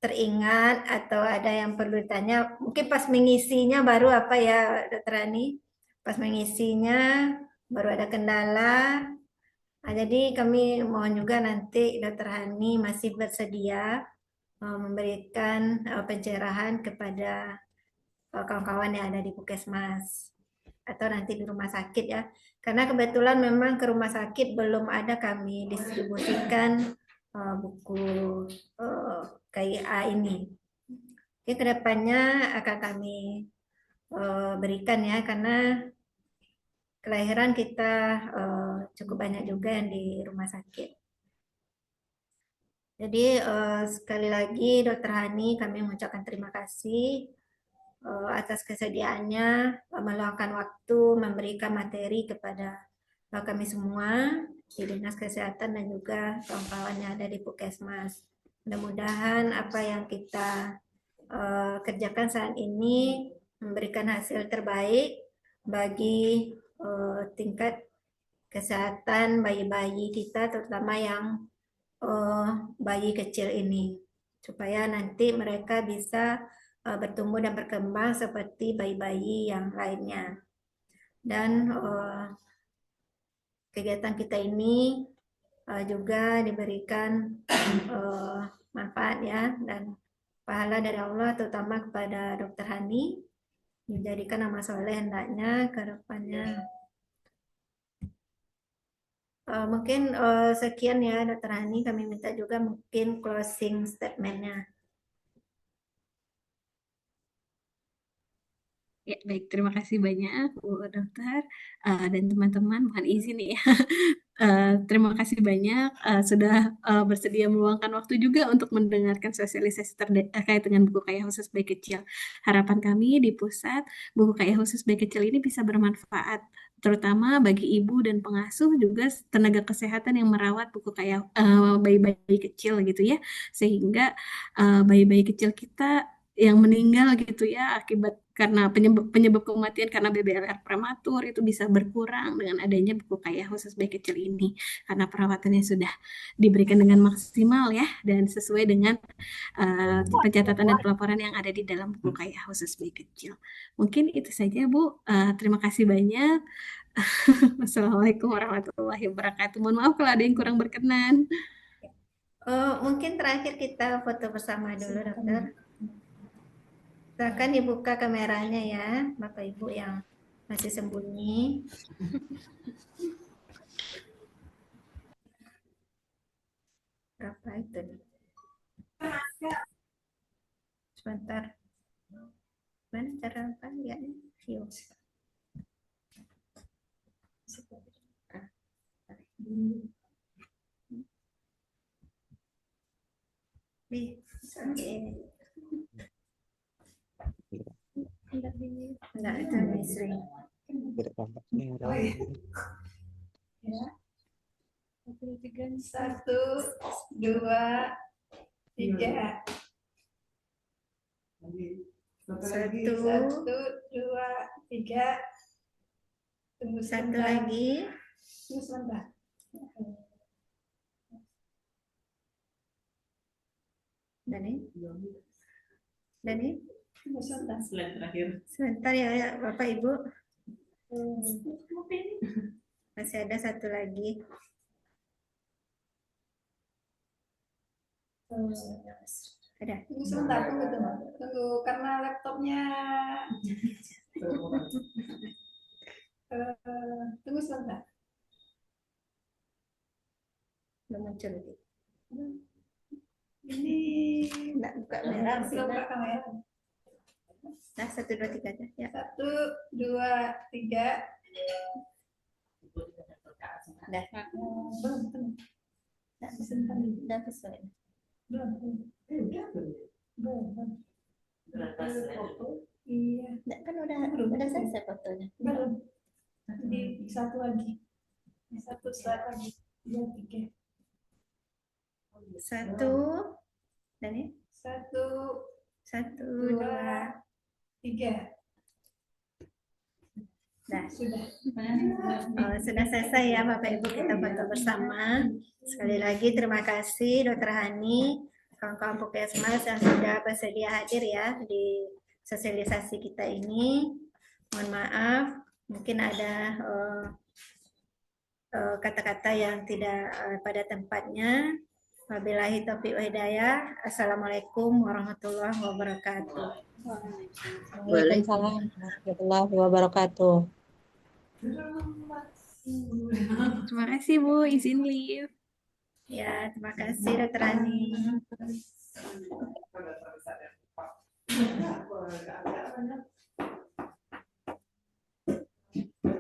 S2: teringat atau ada yang perlu ditanya, mungkin pas mengisinya baru apa ya Dokter Hani, pas mengisinya baru ada kendala. Jadi kami mohon juga nanti Dokter Hani masih bersedia memberikan pencerahan kepada kawan-kawan yang ada di Puskesmas atau nanti di rumah sakit ya. Karena kebetulan memang ke rumah sakit belum ada kami distribusikan buku KIA ini. Oke, kedepannya akan kami berikan ya, karena kelahiran kita cukup banyak juga yang di rumah sakit. Jadi sekali lagi Dokter Hani kami mengucapkan terima kasih atas kesediaannya meluangkan waktu memberikan materi kepada kami semua di Dinas Kesehatan dan juga kawan-kawan yang ada di Puskesmas. Mudah-mudahan apa yang kita kerjakan saat ini memberikan hasil terbaik bagi tingkat kesehatan bayi-bayi kita, terutama yang bayi kecil ini, supaya nanti mereka bisa bertumbuh dan berkembang seperti bayi-bayi yang lainnya. Dan kegiatan kita ini juga diberikan manfaat ya dan pahala dari Allah, terutama kepada Dokter Hani, menjadikan nama soleh hendaknya ke depannya. Mungkin sekian ya Dokter Hani, kami minta juga mungkin closing statement-nya.
S1: Ya, baik. Terima kasih banyak, Bu Dokter, dan teman-teman. Mohon izin nih ya. Terima kasih banyak sudah bersedia meluangkan waktu juga untuk mendengarkan sosialisasi terkait dengan buku KIA khusus bayi kecil. Harapan kami di pusat, buku KIA khusus bayi kecil ini bisa bermanfaat, terutama bagi ibu dan pengasuh, juga tenaga kesehatan yang merawat buku KIA bayi-bayi kecil gitu ya, sehingga bayi-bayi kecil kita yang meninggal gitu ya akibat karena penyebab kematian karena BBLR prematur itu bisa berkurang dengan adanya buku KIA khusus bayi kecil ini, karena perawatannya sudah diberikan dengan maksimal ya dan sesuai dengan pencatatan dan pelaporan yang ada di dalam buku KIA khusus bayi kecil. Mungkin itu saja Bu. Terima kasih banyak. Wassalamualaikum warahmatullahi wabarakatuh. Mohon maaf kalau ada yang kurang berkenan.
S2: Mungkin terakhir kita foto bersama dulu, Dokter. Silakan dibuka kameranya ya, Bapak Ibu yang masih sembunyi. Berapa itu? Sebentar. Mana cara apa ya? View. Oke. Enggak, itu Misri.
S4: Tidak tampak.
S3: Satu, dua, tiga.
S2: Satu,
S3: Dua, tiga. Tunggu
S2: satu
S3: sebentar.
S2: lagi.
S3: Tunggu sebentar.
S2: Dani,
S3: Tunggu sebentar.
S2: sebentar ya Bapak Ibu. Masih ada satu lagi. Ada.
S3: Tunggu sebentar, tunggu karena laptopnya. Tunggu sebentar.
S2: Belum muncul.
S3: Ini
S2: Enggak buka merah.
S3: belum buka kamera.
S2: Nah, 1, 2, 3 aja. Ya.
S3: 1, 2, 3.
S2: Udah.
S3: Belum. Sebentar.
S2: Udah sesuai.
S3: Belum. Iya.
S2: Enggak, kan udah selesai fotonya.
S3: Belum. Di satu lagi. Satu slide lagi. 2, 3.
S2: 1, Dani.
S3: 1,
S2: 1,
S3: 2,
S2: 2.
S3: 3.
S2: Nah,
S3: Sudah.
S2: sudah selesai ya Bapak Ibu, kita foto bersama. Sekali lagi terima kasih Dr. Hani, kawan-kawan Puskesmas yang sudah bersedia hadir ya di sosialisasi kita ini. Mohon maaf, mungkin ada kata-kata yang tidak pada tempatnya. Wabillahi taufiq wa hidayah. Assalamualaikum warahmatullahi wabarakatuh.
S4: Waalaikumsalam warahmatullahi wabarakatuh.
S1: Terima kasih Bu, izin leave.
S2: Ya, terima kasih Dr. Hani.